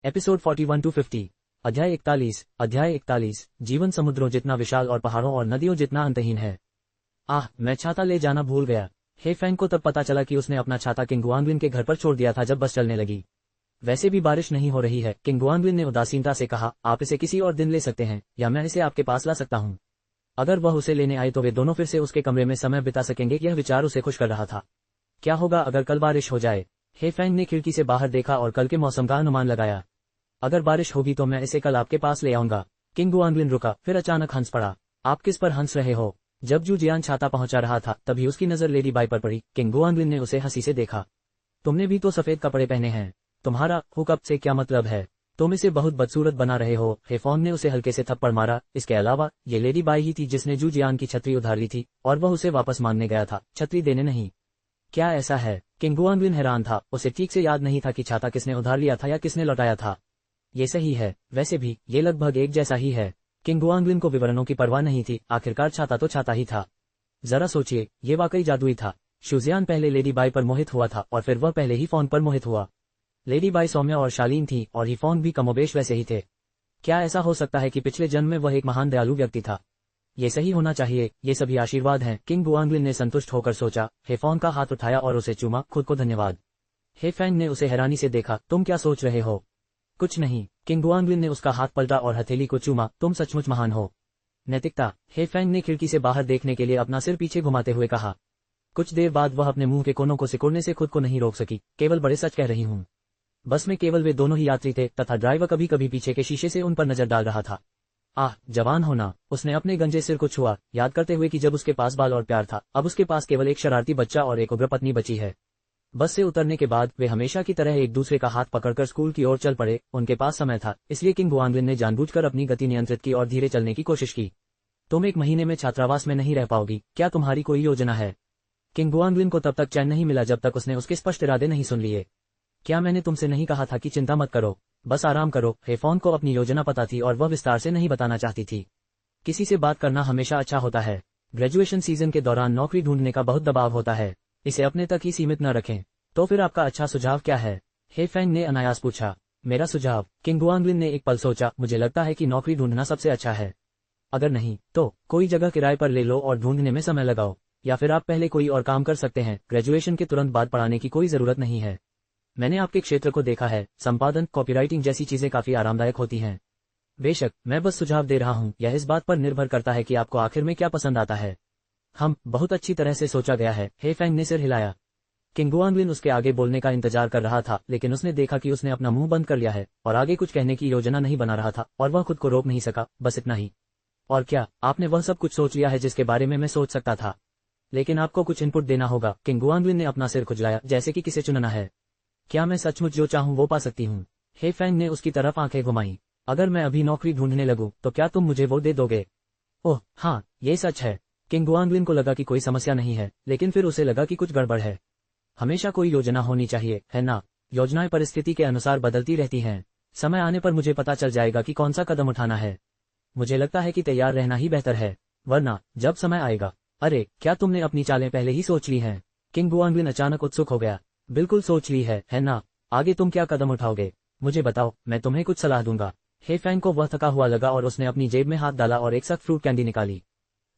Episode 41 to 50। अध्याय 41। जीवन समुद्रों जितना विशाल और पहाड़ों और नदियों जितना अंतहीन है। मैं छाता ले जाना भूल गया। हे फैंग को तब पता चला कि उसने अपना छाता किंग गुआंगलिन के घर पर छोड़ दिया था जब बस चलने लगी। वैसे भी बारिश नहीं हो रही है, किंग गुआंगलिन ने उदासीनता से कहा। आप इसे किसी और दिन ले सकते हैं या मैं इसे आपके पास ला सकता हूँ। अगर वह उसे लेने आए तो वे दोनों फिर से उसके कमरे में समय बिता सकेंगे। यह विचार उसे खुश कर रहा था। क्या होगा अगर कल बारिश हो जाए? हे फैंग ने खिड़की से बाहर देखा और कल के मौसम का अनुमान लगाया। अगर बारिश होगी तो मैं इसे कल आपके पास ले आऊंगा। किंग गुआंगलिन रुका, फिर अचानक हंस पड़ा। आप किस पर हंस रहे हो? जब जू जियान छाता पहुंचा रहा था तभी उसकी नजर लेडी बाई पर पड़ी। किंग गुआंगलिन ने उसे हंसी से देखा। तुमने भी तो सफेद कपड़े पहने हैं। तुम्हारा हुकअप से क्या मतलब है? तुम इसे बहुत बदसूरत बना रहे हो। हेफोंग ने उसे हल्के से थप्पड़ मारा। इसके अलावा ये लेडी बाई ही थी जिसने जू जियान की छतरी उधार ली थी और वह उसे वापस मांगने गया था, छतरी देने नहीं। क्या ऐसा है? किंग गुआंगलिन हैरान था। उसे ठीक से याद नहीं था कि छाता किसने उधार लिया था या किसने लौटाया था। ये सही है, वैसे भी ये लगभग एक जैसा ही है। किंग गुआंगलिन को विवरणों की परवाह नहीं थी। आखिरकार छाता तो छाता ही था। जरा सोचिए, ये वाकई जादुई था। शुजियान पहले लेडी बाई पर मोहित हुआ था और फिर वह पहले ही फोन पर मोहित हुआ। लेडी बाई सौम्य और शालीन थी और ही फोन भी कमोबेश वैसे ही थे। क्या ऐसा हो सकता है कि पिछले जन्म में वह एक महान दयालु व्यक्ति था? ये सही होना चाहिए, ये सभी आशीर्वाद हैं। किंग गुआंगलिन ने संतुष्ट होकर सोचा। हेफोंग का हाथ उठाया और उसे चूमा। खुद को धन्यवाद। हे फैंग ने उसे हैरानी से देखा। तुम क्या सोच रहे हो? कुछ नहीं। किंग गुआंगलिन ने उसका हाथ पलटा और हथेली को चूमा। तुम सचमुच महान हो। नैतिकता। हे फैंग ने खिड़की से बाहर देखने के लिए अपना सिर पीछे घुमाते हुए कहा। कुछ देर बाद वह अपने मुंह के कोनों को सिकुड़ने से खुद को नहीं रोक सकी। केवल बड़े सच कह रही हूँ। बस में केवल वे दोनों ही यात्री थे तथा ड्राइवर कभी कभी पीछे के शीशे से उन पर नजर डाल रहा था। जवान होना। उसने अपने गंजे सिर को छुआ, याद करते हुए कि जब उसके पास बाल और प्यार था, अब उसके पास केवल एक शरारती बच्चा और एक उग्र पत्नी बची है। बस से उतरने के बाद वे हमेशा की तरह एक दूसरे का हाथ पकड़कर स्कूल की ओर चल पड़े। उनके पास समय था, इसलिए किंग गुआंगलिन ने जानबूझकर अपनी गति नियंत्रित की और धीरे चलने की कोशिश की। तुम 1 महीने में छात्रावास में नहीं रह पाओगी। क्या तुम्हारी कोई योजना है? किंग गुआंगलिन को तब तक चैन नहीं मिला जब तक उसने उसके स्पष्ट इरादे नहीं सुन लिए। क्या मैंने तुमसे नहीं कहा था कि चिंता मत करो, बस आराम करो? हेफोंग को अपनी योजना पता थी और वह विस्तार से नहीं बताना चाहती थी। किसी से बात करना हमेशा अच्छा होता है। ग्रेजुएशन सीजन के दौरान नौकरी ढूंढने का बहुत दबाव होता है। इसे अपने तक ही सीमित न रखें। तो फिर आपका अच्छा सुझाव क्या है? हे फैंग ने अनायास पूछा। मेरा सुझाव? किंग गुआंगलिन ने एक पल सोचा। मुझे लगता है कि नौकरी ढूंढना सबसे अच्छा है। अगर नहीं तो कोई जगह किराए पर ले लो और ढूंढने में समय लगाओ, या फिर आप पहले कोई और काम कर सकते हैं। ग्रेजुएशन के तुरंत बाद पढ़ाने की कोई जरूरत नहीं है। मैंने आपके क्षेत्र को देखा है, संपादन, कॉपीराइटिंग जैसी चीजें काफी आरामदायक होती हैं। बेशक, मैं बस सुझाव दे रहा हूँ। यह इस बात पर निर्भर करता है कि आपको आखिर में क्या पसंद आता है। बहुत अच्छी तरह से सोचा गया है। हे फैंग ने सिर हिलाया। किंग गुआंगलिन उसके आगे बोलने का इंतजार कर रहा था, लेकिन उसने देखा कि उसने अपना मुंह बंद कर लिया है और आगे कुछ कहने की योजना नहीं बना रहा था और वह खुद को रोक नहीं सका। बस इतना ही। और क्या आपने वह सब कुछ सोच लिया है जिसके बारे में मैं सोच सकता था? लेकिन आपको कुछ इनपुट देना होगा। किंग गुआंगलिन ने अपना सिर खुजलाया, जैसे कि किसे चुनना है। क्या मैं सचमुच जो चाहूं वो पा सकती हूँ? हे फैंग ने उसकी तरफ आंखें घुमाई। अगर मैं अभी नौकरी ढूंढने लगूं तो क्या तुम मुझे वो दे दोगे? ओह हाँ, ये सच है। किंग गुआंगलिन को लगा कि कोई समस्या नहीं है, लेकिन फिर उसे लगा कि कुछ गड़बड़ है। हमेशा कोई योजना होनी चाहिए, है ना? योजनाएं परिस्थिति के अनुसार बदलती रहती हैं। समय आने पर मुझे पता चल जाएगा कि कौन सा कदम उठाना है। मुझे लगता है कि तैयार रहना ही बेहतर है, वरना जब समय आएगा। अरे, क्या तुमने अपनी चालें पहले ही सोच ली हैं? किंग गुआंगलिन अचानक उत्सुक हो गया। बिल्कुल सोच ली है ना? आगे तुम क्या कदम उठाओगे? मुझे बताओ, मैं तुम्हें कुछ सलाह दूंगा। हे फैंग को वह थका हुआ लगा और उसने अपनी जेब में हाथ डाला और एक सख्त फ्रूट कैंडी निकाली।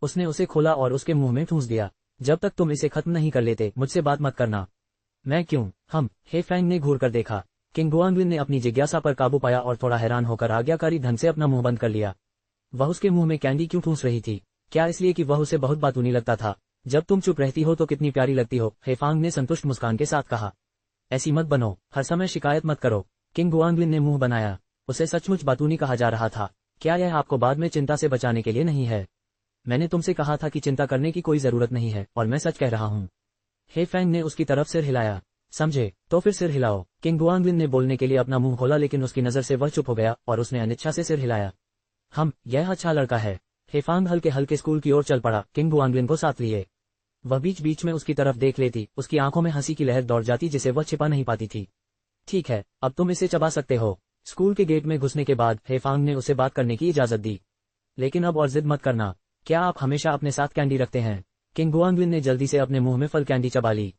उसने उसे खोला और उसके मुंह में ठूंस दिया। जब तक तुम इसे खत्म नहीं कर लेते मुझसे बात मत करना। मैं क्यों? हे फैंग ने घूर कर देखा। किंग गुआंगलिन ने अपनी जिज्ञासा पर काबू पाया और थोड़ा हैरान होकर आज्ञाकारी ढंग से अपना मुंह बंद कर लिया। वह उसके मुंह में कैंडी क्यों ठूंस रही थी? क्या इसलिए कि वह उसे बहुत बातूनी लगता था? जब तुम चुप रहती हो तो कितनी प्यारी लगती हो, हेफांग ने संतुष्ट मुस्कान के साथ कहा। ऐसी मत बनो, हर समय शिकायत मत करो। किंग गुआंगलिन ने मुंह बनाया। उसे सचमुच बातूनी कहा जा रहा था। क्या यह आपको बाद में चिंता से बचाने के लिए नहीं है? मैंने तुमसे कहा था कि चिंता करने की कोई जरूरत नहीं है और मैं सच कह रहा हूँ। हे फैंग ने उसकी तरफ सिर हिलाया। समझे? तो फिर सिर हिलाओ। किंग गुआंगलिन ने बोलने के लिए अपना मुंह खोला, लेकिन उसकी नजर से वह चुप हो गया और उसने अनिच्छा से सिर हिलाया। यह अच्छा लड़का है। हेफांग हल्के हल्के स्कूल की ओर चल पड़ा, किंग गुआंगलिन को साथ लिए। वह बीच बीच में उसकी तरफ देख लेती। उसकी आंखों में हंसी की लहर दौड़ जाती जिसे वह छिपा नहीं पाती थी। ठीक है, अब तुम इसे चबा सकते हो। स्कूल के गेट में घुसने के बाद हेफांग ने उसे बात करने की इजाजत दी। लेकिन अब और जिद मत करना। क्या आप हमेशा अपने साथ कैंडी रखते हैं? किंग गुआंगलिन ने जल्दी से अपने मुंह में फल कैंडी चबा ली।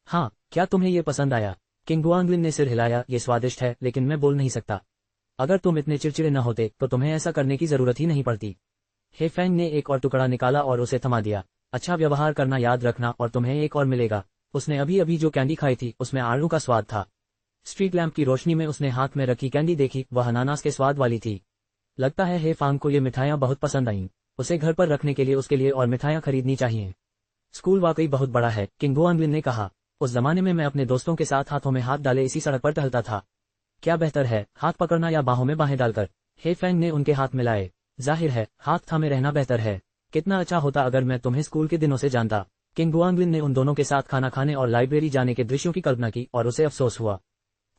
हाँ, क्या तुम्हें ये पसंद आया? किंग गुआंगलिन ने सिर हिलाया। ये स्वादिष्ट है, लेकिन मैं बोल नहीं सकता। अगर तुम इतने चिड़चिड़े न होते तो तुम्हें ऐसा करने की जरूरत ही नहीं पड़ती। हे फैंग ने एक और टुकड़ा निकाला और उसे थमा दिया। अच्छा व्यवहार करना याद रखना और तुम्हें एक और मिलेगा। उसने अभी अभी जो कैंडी खाई थी उसमें आलू का स्वाद था। स्ट्रीट लैंप की रोशनी में उसने हाथ में रखी कैंडी देखी, वह अनानास के स्वाद वाली थी। लगता है हे फांग को ये मिठाइयां बहुत पसंद आईं। उसे घर पर रखने के लिए उसके लिए और मिठाइयां खरीदनी चाहिए। स्कूल वाकई बहुत बड़ा है, किंग गुआंगलिन ने कहा। उस जमाने में मैं अपने दोस्तों के साथ हाथों में हाथ डाले इसी सड़क पर टहलता था। क्या बेहतर है, हाथ पकड़ना या बाहों में बाहें डालकर? हे फैंग ने उनके हाथ मिलाए। जाहिर है हाथ थामे रहना बेहतर है। कितना अच्छा होता अगर मैं तुम्हें स्कूल के दिनों से जानता। किंग गुआंगलिन ने उन दोनों के साथ खाना खाने और लाइब्रेरी जाने के दृश्यों की कल्पना की और उसे अफसोस हुआ।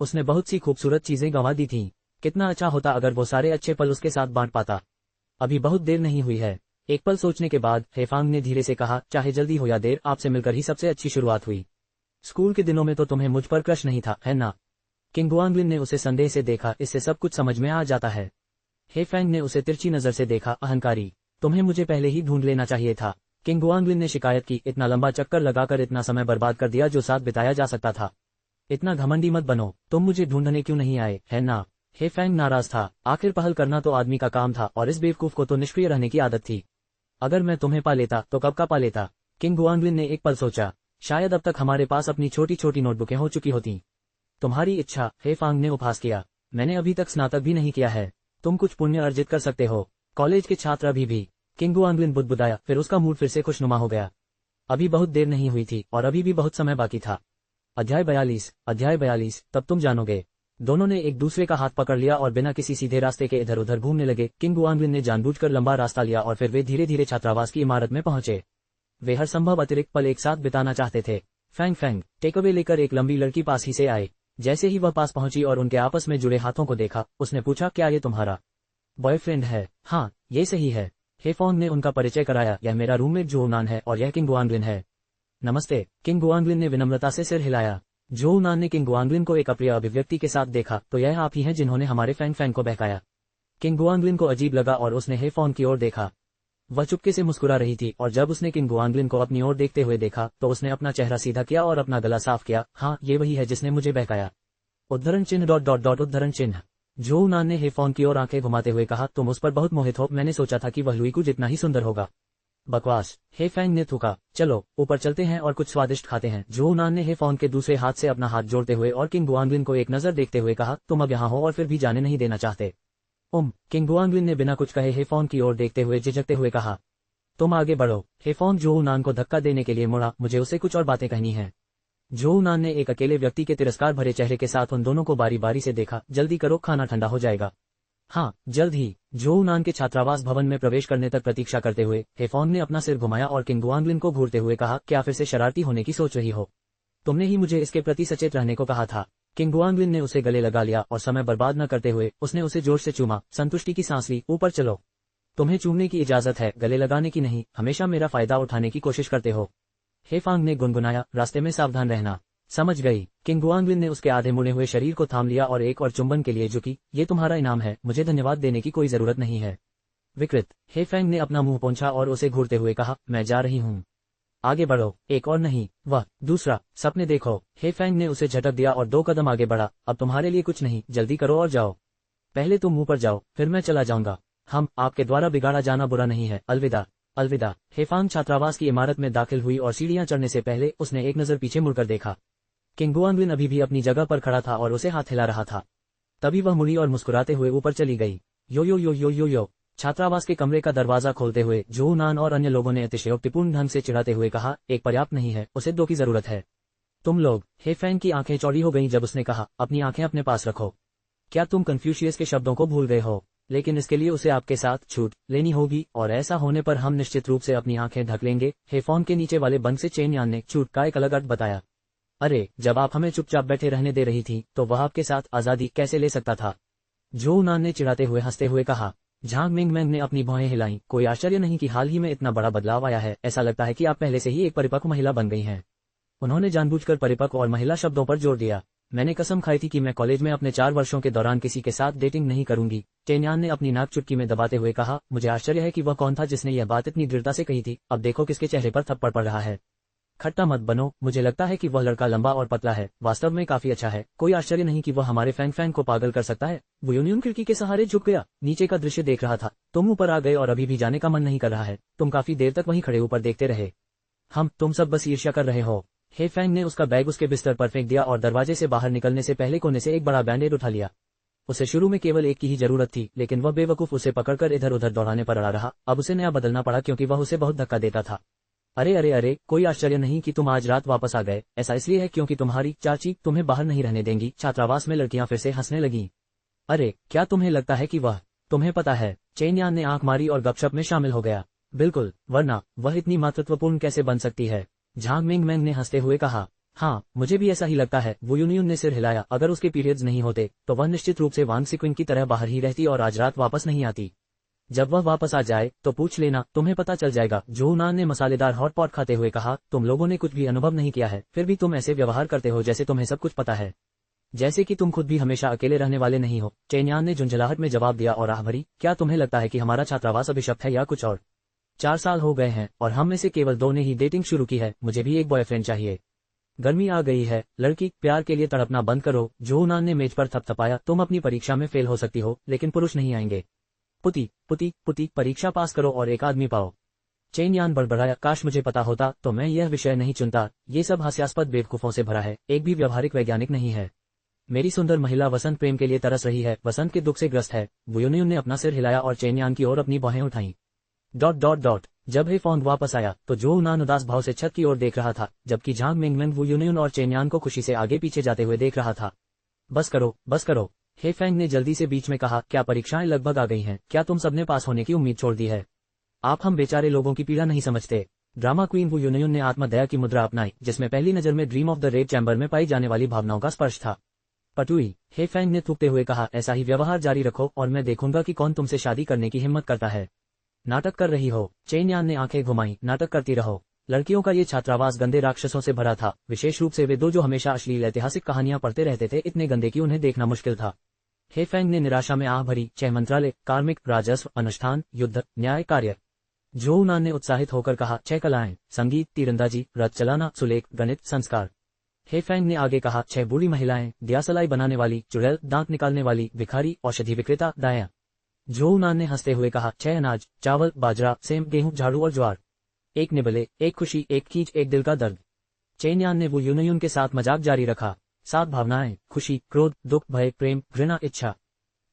उसने बहुत सी खूबसूरत चीजें गंवा दी थीं। कितना अच्छा होता अगर वो सारे अच्छे पल उसके साथ बांट पाता। अभी बहुत देर नहीं हुई है। एक पल सोचने के बाद हेफांग ने धीरे से कहा, चाहे जल्दी हो या देर, आपसे मिलकर ही सबसे अच्छी शुरुआत हुई। स्कूल के दिनों में तो तुम्हें मुझ पर क्रश नहीं था, है ना? किंग गुआंगलिन ने उसे संदेह से देखा। इससे सब कुछ समझ में आ जाता है। हेफैंग ने उसे तिरछी नजर से देखा। अहंकारी, तुम्हें मुझे पहले ही ढूंढ लेना चाहिए था। किंग गुआंगलिन ने शिकायत की। इतना लंबा चक्कर लगाकर इतना समय बर्बाद कर दिया जो साथ बिताया जा सकता था। इतना घमंडी मत बनो, तुम मुझे ढूंढने क्यों नहीं आए, है ना? हेफैंग नाराज था। आखिर पहल करना तो आदमी का काम था और इस बेवकूफ को तो निष्क्रिय रहने की आदत थी। अगर मैं तुम्हें पा लेता तो कब का पा लेता। किंग गुआंगलिन ने एक पल सोचा। शायद अब तक हमारे पास अपनी छोटी छोटी नोटबुकें हो चुकी होती। तुम्हारी इच्छा, हेफांग ने उपहास किया। मैंने अभी तक स्नातक भी नहीं किया है। तुम कुछ पुण्य अर्जित कर सकते हो। कॉलेज के छात्र अभी भी। किंग गुआंगलिन बुदबुदाया, फिर उसका मूड फिर से खुशनुमा हो गया। अभी बहुत देर नहीं हुई थी और अभी भी बहुत समय बाकी था। अध्याय 42, तब तुम जानोगे। दोनों ने एक दूसरे का हाथ पकड़ लिया और बिना किसी सीधे रास्ते के इधर उधर घूमने लगे। किंग गुआंगलिन ने जानबूझकर लंबा रास्ता लिया और फिर वे धीरे धीरे छात्रावास की इमारत में पहुंचे। वे हर संभव अतिरिक्त पल एक साथ बिताना चाहते थे। फैंग टेकअवे लेकर एक लंबी लड़की पास ही से आए। जैसे ही वह पास पहुंची और उनके आपस में जुड़े हाथों को देखा, उसने पूछा, क्या ये तुम्हारा बॉयफ्रेंड है? हाँ, ये सही है। हेफोंग ने उनका परिचय कराया। यह मेरा रूममेट जोनान है और यह किंग गुआंगलिन है। नमस्ते। किंग गुआंगलिन ने विनम्रता से सिर हिलाया। जोनान ने किंग गुआंगलिन को एक अप्रिय अभिव्यक्ति के साथ देखा। तो यह आप ही हैं जिन्होंने हमारे फैंग को बहकाया। किंग गुआंगलिन को अजीब लगा और उसने हेफोंग की ओर देखा। वह चुपके से मुस्कुरा रही थी और जब उसने किंग गुआंगलिन को अपनी ओर देखते हुए देखा तो उसने अपना चेहरा सीधा किया और अपना गला साफ किया। हाँ, ये वही है जिसने मुझे बहकाया। उद्धरण चिन्ह उद्धरण चिन्ह। जोनान ने हेफोंग की ओर आंखें घुमाते हुए कहा, तुम उस पर बहुत मोहित हो। मैंने सोचा था कि वह लुई को जितना ही सुंदर होगा। बकवास, हेफैंग ने थूका। चलो ऊपर चलते हैं और कुछ स्वादिष्ट खाते हैं। जोनान ने हेफोंग के दूसरे हाथ से अपना हाथ जोड़ते हुए और किंग गुआंगलिन को एक नजर देखते हुए कहा, तुम अब यहाँ हो और फिर भी जाने नहीं देना चाहते। किंग गुआंगलिन ने बिना कुछ कहे हेफोंग की ओर देखते हुए झिझकते हुए कहा, तुम आगे बढ़ो। हेफोंग जोनान को धक्का देने के लिए मुड़ा। मुझे उसे कुछ और बातें कहनी है। जोनान ने एक अकेले व्यक्ति के तिरस्कार भरे चेहरे के साथ उन दोनों को बारी बारी से देखा। जल्दी करो, खाना ठंडा हो जाएगा। हाँ, जल्द ही। जोनान के छात्रावास भवन में प्रवेश करने तक प्रतीक्षा करते हुए हेफोंग ने अपना सिर घुमाया और किंग गुआंगलिन को घूरते हुए कहा, क्या फिर से शरारती होने की सोच रही हो? तुमने ही मुझे इसके प्रति सचेत रहने को कहा था। किंग गुआंगलिन ने उसे गले लगा लिया और समय बर्बाद न करते हुए उसने उसे जोर से चूमा। संतुष्टि की सांस ली। ऊपर चलो। तुम्हें चूमने की इजाजत है, गले लगाने की नहीं। हमेशा मेरा फायदा उठाने की कोशिश करते हो। हेफांग ने गुनगुनाया, रास्ते में सावधान रहना। समझ गई। किंग गुआंगलिन ने उसके आधे मुड़े हुए शरीर को थाम लिया और एक और चुंबन के लिए झुकी। ये तुम्हारा इनाम है, मुझे धन्यवाद देने की कोई जरूरत नहीं है। विकृत। हेफैंग ने अपना मुंह पोंछा और उसे घूरते हुए कहा, मैं जा रही हूँ। आगे बढ़ो। एक और नहीं, वह दूसरा। सपने देखो। हेफैंग ने उसे झटक दिया और 2 कदम आगे बढ़ा। अब तुम्हारे लिए कुछ नहीं, जल्दी करो और जाओ। पहले तुम मुंह पर जाओ, फिर मैं चला जाऊंगा। हम आपके द्वारा बिगाड़ा जाना बुरा नहीं है। अलविदा। अलविदा। हेफांग छात्रावास की इमारत में दाखिल हुई और सीढ़ियां चढ़ने से पहले उसने एक नजर पीछे मुड़कर देखा। किंग गुआंगलिन अभी भी अपनी जगह पर खड़ा था और उसे हाथ हिला रहा था। तभी वह मुड़ी और मुस्कुराते हुए ऊपर चली गई। यो यो यो यो यो यो। छात्रावास के कमरे का दरवाजा खोलते हुए जोनान और अन्य लोगों ने अतिशयोक्तिपूर्ण ढंग से चिढ़ाते हुए कहा, एक पर्याप्त नहीं है, उसे 2 की जरूरत है। तुम लोग। हेफैंग की आंखें चौड़ी हो गईं जब उसने कहा, अपनी आंखें अपने पास रखो। क्या तुम कन्फ्यूशियस के शब्दों को भूल गए हो? लेकिन इसके लिए उसे आपके साथ छूट लेनी होगी और ऐसा होने पर हम निश्चित रूप से अपनी आंखें ढक लेंगे। हेफोंग के नीचे वाले बंद से चेन यान ने छूट का एक अलग अर्थ बताया। अरे, जब आप हमें चुपचाप बैठे रहने दे रही थी तो वह आपके साथ आजादी कैसे ले सकता था? जोनान ने चिढ़ाते हुए हंसते हुए कहा। झांग मिंगमैंग ने अपनी भौहें हिलाईं। कोई आश्चर्य नहीं कि हाल ही में इतना बड़ा बदलाव आया है। ऐसा लगता है कि आप पहले से ही एक परिपक्व महिला बन गई हैं। उन्होंने जानबूझकर परिपक्व और महिला शब्दों पर जोर दिया। मैंने कसम खाई थी कि मैं कॉलेज में अपने 4 वर्षों के दौरान किसी के साथ डेटिंग नहीं करूंगी। चेनयान ने अपनी नाक चुटकी में दबाते हुए कहा। मुझे आश्चर्य है कि वह कौन था जिसने यह बात इतनी दृढ़ता से कही थी। अब देखो किसके चेहरे पर थप्पड़ पड़ रहा है। खट्टा मत बनो, मुझे लगता है कि वह लड़का लंबा और पतला है, वास्तव में काफी अच्छा है, कोई आश्चर्य नहीं कि वह हमारे फैंग को पागल कर सकता है। वो यूनियन खिड़की के सहारे झुक गया, नीचे का दृश्य देख रहा था। तुम ऊपर आ गए और अभी भी जाने का मन नहीं कर रहा है। तुम काफी देर तक वहीं खड़े ऊपर देखते रहे। तुम सब बस ईर्ष्या कर रहे हो। हे फैंग ने उसका बैग उसके बिस्तर पर फेंक दिया और दरवाजे से बाहर निकलने से पहले कोने से एक बड़ा बैंडेड उठा लिया। उसे शुरू में केवल एक की ही जरूरत थी, लेकिन वह बेवकूफ उसे पकड़कर इधर उधर दौड़ाने पर अड़ा रहा। अब उसे नया बदलना पड़ा क्योंकि वह उसे बहुत धक्का देता था। अरे अरे अरे, कोई आश्चर्य नहीं कि तुम आज रात वापस आ गए। ऐसा इसलिए है क्योंकि तुम्हारी चाची तुम्हें बाहर नहीं रहने देंगी। छात्रावास में लड़कियां फिर से हंसने लगीं। अरे, क्या तुम्हें लगता है कि वह तुम्हें पता है? चेन यान ने आंख मारी और गपशप में शामिल हो गया। बिल्कुल, वरना वह इतनी महत्वपूर्ण कैसे बन सकती है? झांग मिंग मैंग ने हंसते हुए कहा। हाँ, मुझे भी ऐसा ही लगता है। वो यूनियन ने सिर हिलाया। अगर उसके पीरियड्स नहीं होते तो वह निश्चित रूप से वांग सिक्विंग की तरह बाहर ही रहती और आज रात वापस नहीं आती। जब वह वापस आ जाए तो पूछ लेना, तुम्हें पता चल जाएगा। जो नान ने मसालेदार हॉट पॉट खाते हुए कहा। तुम लोगों ने कुछ भी अनुभव नहीं किया है, फिर भी तुम ऐसे व्यवहार करते हो जैसे तुम्हें सब कुछ पता है, जैसे कि तुम खुद भी हमेशा अकेले रहने वाले नहीं हो। चेन्यान ने झुंझलाहट में जवाब दिया और आह भरी, क्या तुम्हें लगता है कि हमारा छात्रावास अभिशप्त है या कुछ और? 4 साल हो गए हैं और हम में से केवल 2 ने ही डेटिंग शुरू की है। मुझे भी एक बॉयफ्रेंड चाहिए। गर्मी आ गई है लड़की, प्यार के लिए तड़पना बंद करो। जो नान ने मेज पर थपथपाया। तुम अपनी परीक्षा में फेल हो सकती हो, लेकिन पुरुष नहीं आएंगे। पुती पुती पुती, परीक्षा पास करो और एक आदमी पाओ। चेन यान बड़बड़ाया, काश मुझे पता होता तो मैं यह विषय नहीं चुनता। ये सब हास्यास्पद बेवकूफों से भरा है, एक भी व्यवहारिक वैज्ञानिक नहीं है। मेरी सुंदर महिला वसंत प्रेम के लिए तरस रही है, वसंत के दुख से ग्रस्त है। वुयुनियन ने अपना सिर हिलाया और चेन यान की ओर अपनी बाहें उठाई। ... जब हे फोंग वापस आया तो जो नान उदास भाव से छत की ओर देख रहा था, जबकि झांग मिंग मैंग वुयुनियन और चेन यान को खुशी से आगे पीछे जाते हुए देख रहा था। बस करो बस करो, हे फैंग ने जल्दी से बीच में कहा। क्या परीक्षाएं लगभग आ गई हैं? क्या तुम सबने पास होने की उम्मीद छोड़ दी है? आप हम बेचारे लोगों की पीड़ा नहीं समझते। ड्रामा क्वीन वुयुनियन ने आत्मदया की मुद्रा अपनाई, जिसमें पहली नजर में dream of the red chamber में पाई जाने वाली भावनाओं का स्पर्श था। पटुई, हे फैंग ने थूकते हुए कहा, ऐसा ही व्यवहार जारी रखो और मैं देखूंगा कि कौन तुमसे शादी करने की हिम्मत करता है। नाटक कर रही हो? चेन यान ने आंखें घुमाई। नाटक करती रहो। लड़कियों का ये छात्रावास गंदे राक्षसों से भरा था, विशेष रूप से वे 2 जो हमेशा अश्लील ऐतिहासिक कहानियां पढ़ते रहते थे। इतने गंदे कि उन्हें देखना मुश्किल था। हे फैंग ने निराशा में आह भरी। 6 मंत्रालय, कार्मिक, राजस्व, अनुष्ठान, युद्ध, न्याय, कार्य। जो नान ने उत्साहित होकर कहा। 6 कलाएं, संगीत, तीरंदाजी, रथ चलाना, सुलेख, गणित, संस्कार। हे फैंग ने आगे कहा। 6 बूढ़ी महिलाएं, दियासलाई बनाने वाली, चुड़ैल, दांत निकालने वाली, भिखारी, औषधि विक्रेता, दाया। जो नान ने हंसते हुए कहा। 6 अनाज, चावल, बाजरा, सेम, गेहूं, झाड़ू और ज्वार। 1 निबले, 1 खुशी, 1 कीच, 1 दिल का दर्द। चेन यान ने वुयुनियन के साथ मजाक जारी रखा। 7 भावनाएं, खुशी, क्रोध, दुख, भय, प्रेम, घृणा, इच्छा।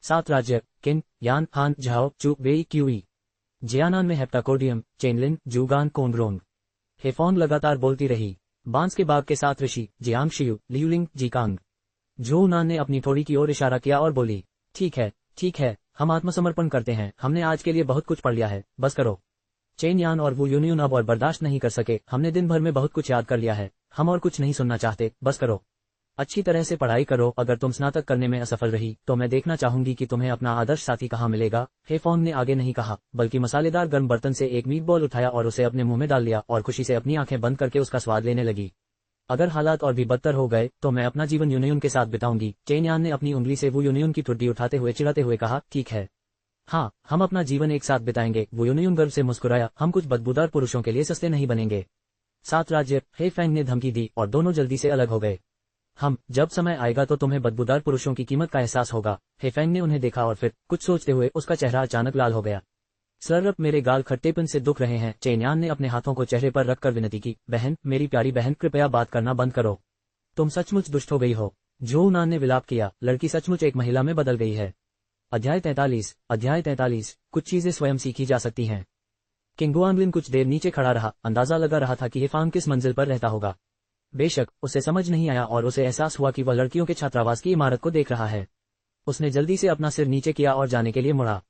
7 राज्य, किन, यान, हान, झाओ, चू, वेई, क्यूई। जियानान में हेप्टाकोडियम, चेनलिन, जूगान, कोंगरोंग। हेफोंग लगातार बोलती रही। बांस के बाग के 7 ऋषि, जियांग शियू, लियुलिंग, जीकांग। जो नान ने अपनी थोड़ी की ओर इशारा किया और बोली, ठीक है, हम आत्मसमर्पण करते हैं। हमने आज के लिए बहुत कुछ पढ़ लिया है, बस करो। चेन यान और वुयुनियन अब और बर्दाश्त नहीं कर सके। हमने दिन भर में बहुत कुछ याद कर लिया है, हम और कुछ नहीं सुनना चाहते, बस करो। अच्छी तरह से पढ़ाई करो। अगर तुम स्नातक करने में असफल रही तो मैं देखना चाहूंगी कि तुम्हें अपना आदर्श साथी कहाँ मिलेगा। हेफोंग ने आगे नहीं कहा, बल्कि मसालेदार गर्म बर्तन से एक मीट बॉल उठाया और उसे अपने मुंह में डाल लिया और खुशी से अपनी आंखें बंद करके उसका स्वाद लेने लगी। अगर हालात और भी बदतर हो गए तो मैं अपना जीवन यूनियन के साथ बिताऊंगी। चेन यान ने अपनी उंगली से वुयुनियन की ठुड्डी उठाते हुए चिढ़ाते हुए कहा। ठीक है, हाँ, हम अपना जीवन एक साथ बिताएंगे। वुयुनियन गर्व से मुस्कुराया। हम कुछ बदबूदार पुरुषों के लिए सस्ते नहीं बनेंगे। 7 राज्य, हे फैंग ने धमकी दी और दोनों जल्दी से अलग हो गए। जब समय आएगा तो तुम्हें बदबूदार पुरुषों की कीमत का एहसास होगा। हे फैंग ने उन्हें देखा और फिर कुछ सोचते हुए उसका चेहरा अचानक लाल हो गया। सर, मेरे गाल खट्टेपन से दुख रहे हैं। चेन यान ने अपने हाथों को चेहरे पर रखकर विनती की। बहन, मेरी प्यारी बहन, कृपया बात करना बंद करो। तुम सचमुच दुष्ट हो गई हो। जो नान ने विलाप किया। लड़की सचमुच एक महिला में बदल गई है। अध्याय 43। कुछ चीजें स्वयं सीखी जा सकती हैं। किंगुआंगलिन कुछ देर नीचे खड़ा रहा, अंदाजा लगा रहा था कि हेफांग किस मंजिल पर रहता होगा। बेशक उसे समझ नहीं आया और उसे एहसास हुआ कि वह लड़कियों के छात्रावास की इमारत को देख रहा है। उसने जल्दी से अपना सिर नीचे किया और जाने के लिए मुड़ा।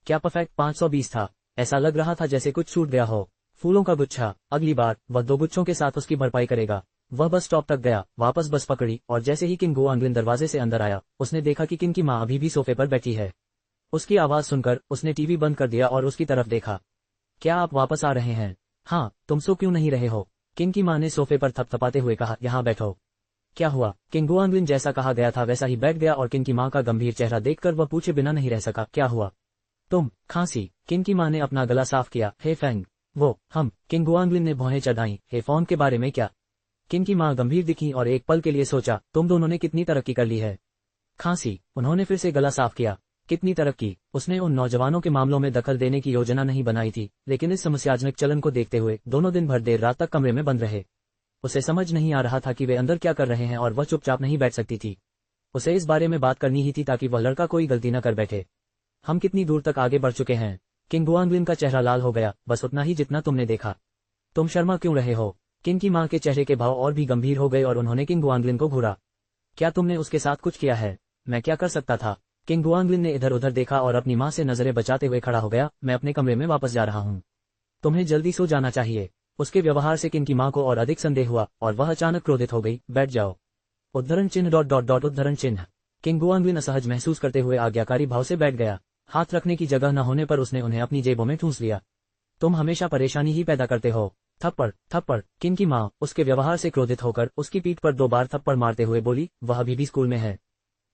क्या परफेक्ट 520 था? ऐसा लग रहा था जैसे कुछ छूट गया हो। फूलों का गुच्छा। अगली बार वह 2 गुच्छों के साथ उसकी भरपाई करेगा। वह बस स्टॉप तक गया, वापस बस पकड़ी और जैसे ही किंगुआंगलिन दरवाजे से अंदर आया, उसने देखा कि किन की माँ अभी भी सोफे पर बैठी है। उसकी आवाज सुनकर उसने टीवी बंद कर दिया और उसकी तरफ देखा। क्या आप वापस आ रहे हैं? हाँ, तुम सो क्यों नहीं रहे हो? किन की माँ ने सोफे पर थपथपाते हुए कहा। यहाँ बैठो। क्या हुआ? किंगुआंगलिन जैसा कहा गया था वैसा ही बैठ गया और किन की माँ का गंभीर चेहरा देखकर वह पूछे बिना नहीं रह सका। क्या हुआ? तुम, खांसी। किन की माँ ने अपना गला साफ किया। हे फैंग, वो हम किंग गुआंगलिन ने भौहें चढ़ाई। हे फोन के बारे में क्या? किन की मां गंभीर दिखी और एक पल के लिए सोचा, तुम दोनों ने कितनी तरक्की कर ली है। खांसी। उन्होंने फिर से गला साफ किया। कितनी तरक्की? उसने उन नौजवानों के मामलों में दखल देने की योजना नहीं बनाई थी, लेकिन इस समस्याजनक चलन को देखते हुए दोनों दिन भर देर रात तक कमरे में बंद रहे। उसे समझ नहीं आ रहा था कि वे अंदर क्या कर रहे हैं और वह चुपचाप नहीं बैठ सकती थी। उसे इस बारे में बात करनी ही थी ताकि वह लड़का कोई गलती न कर बैठे। हम कितनी दूर तक आगे बढ़ चुके हैं? किंग गुआंगलिन का चेहरा लाल हो गया। बस उतना ही जितना तुमने देखा। तुम शर्मा क्यों रहे हो? किन की मां के चेहरे के भाव और भी गंभीर हो गए और उन्होंने किंग गुआंगलिन को घूरा। क्या तुमने उसके साथ कुछ किया है? मैं क्या कर सकता था? किंग गुआंगलिन ने इधर उधर देखा और अपनी मां से नजरें बचाते हुए खड़ा हो गया। मैं अपने कमरे में वापस जा रहा हूं। तुम्हें जल्दी सो जाना चाहिए। उसके व्यवहार से किंग की मां को और अधिक संदेह हुआ और वह अचानक क्रोधित हो गई। बैठ जाओ। उद्धरण चिन्ह डॉट डॉट डॉट उद्धरण चिन्ह। किंग गुआंगलिन असहज महसूस करते हुए आज्ञाकारी भाव से बैठ गया। हाथ रखने की जगह न होने पर उसने उन्हें अपनी जेबों में ठूंस लिया। तुम हमेशा परेशानी ही पैदा करते हो। थप्पड़ थप्पड़। किंग की मां उसके व्यवहार से क्रोधित होकर उसकी पीठ पर 2 बार थप्पड़ मारते हुए बोली, वह अभी भी स्कूल में है।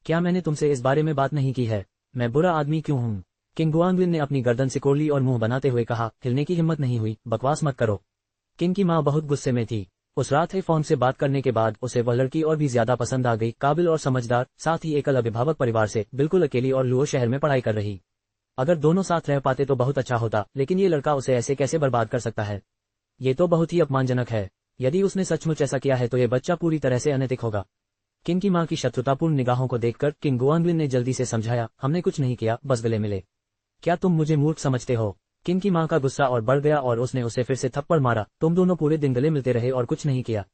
क्या मैंने तुमसे इस बारे में बात नहीं की है? मैं बुरा आदमी क्यों हूँ? किंग गुआंगलिन ने अपनी गर्दन सिकोड़ ली और मुंह बनाते हुए कहा, हिलने की हिम्मत नहीं हुई, बकवास मत करो। किंग की मां बहुत गुस्से में थी। उस रात हे फोन से बात करने के बाद उसे वह लड़की और भी ज्यादा पसंद आ गई। काबिल और समझदार, साथ ही एकल अभिभावक परिवार से, बिल्कुल अकेली और लुओ शहर में पढ़ाई कर रही। अगर दोनों साथ रह पाते तो बहुत अच्छा होता, लेकिन ये लड़का उसे ऐसे कैसे बर्बाद कर सकता है? ये तो बहुत ही अपमानजनक है। यदि उसने सचमुच ऐसा किया है तो ये बच्चा पूरी तरह से अनैतिक होगा। किंग की मां की शत्रुतापूर्ण निगाहों को देखकर किंग गुआंगलिन ने जल्दी से समझाया, हमने कुछ नहीं किया, बस गले मिले। क्या तुम मुझे मूर्ख समझते हो? किंग की मां का गुस्सा और बढ़ गया और उसने उसे फिर से थप्पड़ मारा। तुम दोनों पूरे दिन गले मिलते रहे और कुछ नहीं किया।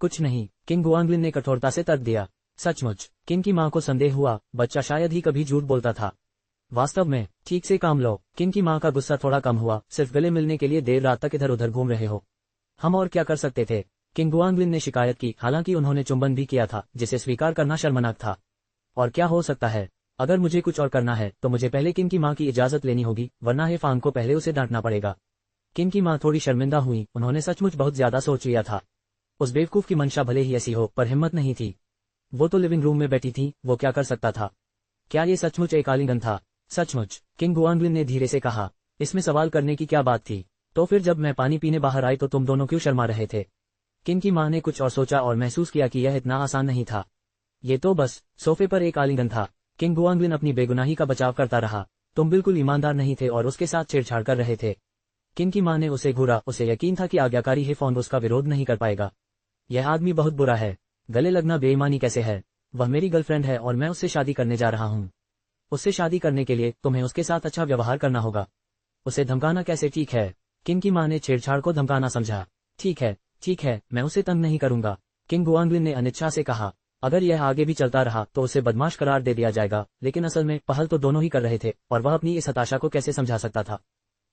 कुछ नहीं, किंग गुआंगलिन ने कठोरता से तर्क दिया। सचमुच? किंग की मां को संदेह हुआ, बच्चा शायद ही कभी झूठ बोलता था। वास्तव में? ठीक से काम लो। किंग की मां का गुस्सा थोड़ा कम हुआ। सिर्फ गले मिलने के लिए देर रात तक इधर उधर घूम रहे हो। हम और क्या कर सकते थे? किंग गुआंगलिन ने शिकायत की। हालांकि उन्होंने चुंबन भी किया था, जिसे स्वीकार करना शर्मनाक था। और क्या हो सकता है? अगर मुझे कुछ और करना है तो मुझे पहले किंग की मां की इजाजत लेनी होगी, वरना हे फांग को पहले उसे डांटना पड़ेगा। किंग की मां थोड़ी शर्मिंदा हुई। उन्होंने सचमुच बहुत ज्यादा सोच लिया था। उस बेवकूफ की मंशा भले ही ऐसी हो, पर हिम्मत नहीं थी। वो तो लिविंग रूम में बैठी थी, वो क्या कर सकता था? क्या ये सचमुच एक आलिंगन था? सचमुच? किंग गुआंगलिन ने धीरे से कहा। इसमें सवाल करने की क्या बात थी? तो फिर जब मैं पानी पीने बाहर आई तो तुम दोनों क्यों शर्मा रहे थे? किंग की मां ने कुछ और सोचा और महसूस किया कि यह इतना आसान नहीं था। ये तो बस सोफे पर एक आलिंगन था। किंग गुआंगलिन अपनी बेगुनाही का बचाव करता रहा। तुम बिल्कुल ईमानदार नहीं थे और उसके साथ छेड़छाड़ कर रहे थे। किंग की मां ने उसे घूरा। उसे यकीन था कि आज्ञाकारी हे फोन उसका विरोध नहीं कर पाएगा। यह आदमी बहुत बुरा है। गले लगना बेईमानी कैसे है? वह मेरी गर्लफ्रेंड है और मैं उससे शादी करने जा रहा हूँ। उससे शादी करने के लिए तुम्हें उसके साथ अच्छा व्यवहार करना होगा। उसे धमकाना कैसे ठीक है? किंग की मां ने छेड़छाड़ को धमकाना समझा। ठीक है, मैं उसे तंग नहीं करूंगा। किंग गुआंगलिन ने अनिच्छा से कहा। अगर यह आगे भी चलता रहा तो उसे बदमाश करार दे दिया जाएगा, लेकिन असल में पहल तो दोनों ही कर रहे थे और वह अपनी इस हताशा को कैसे समझा सकता था?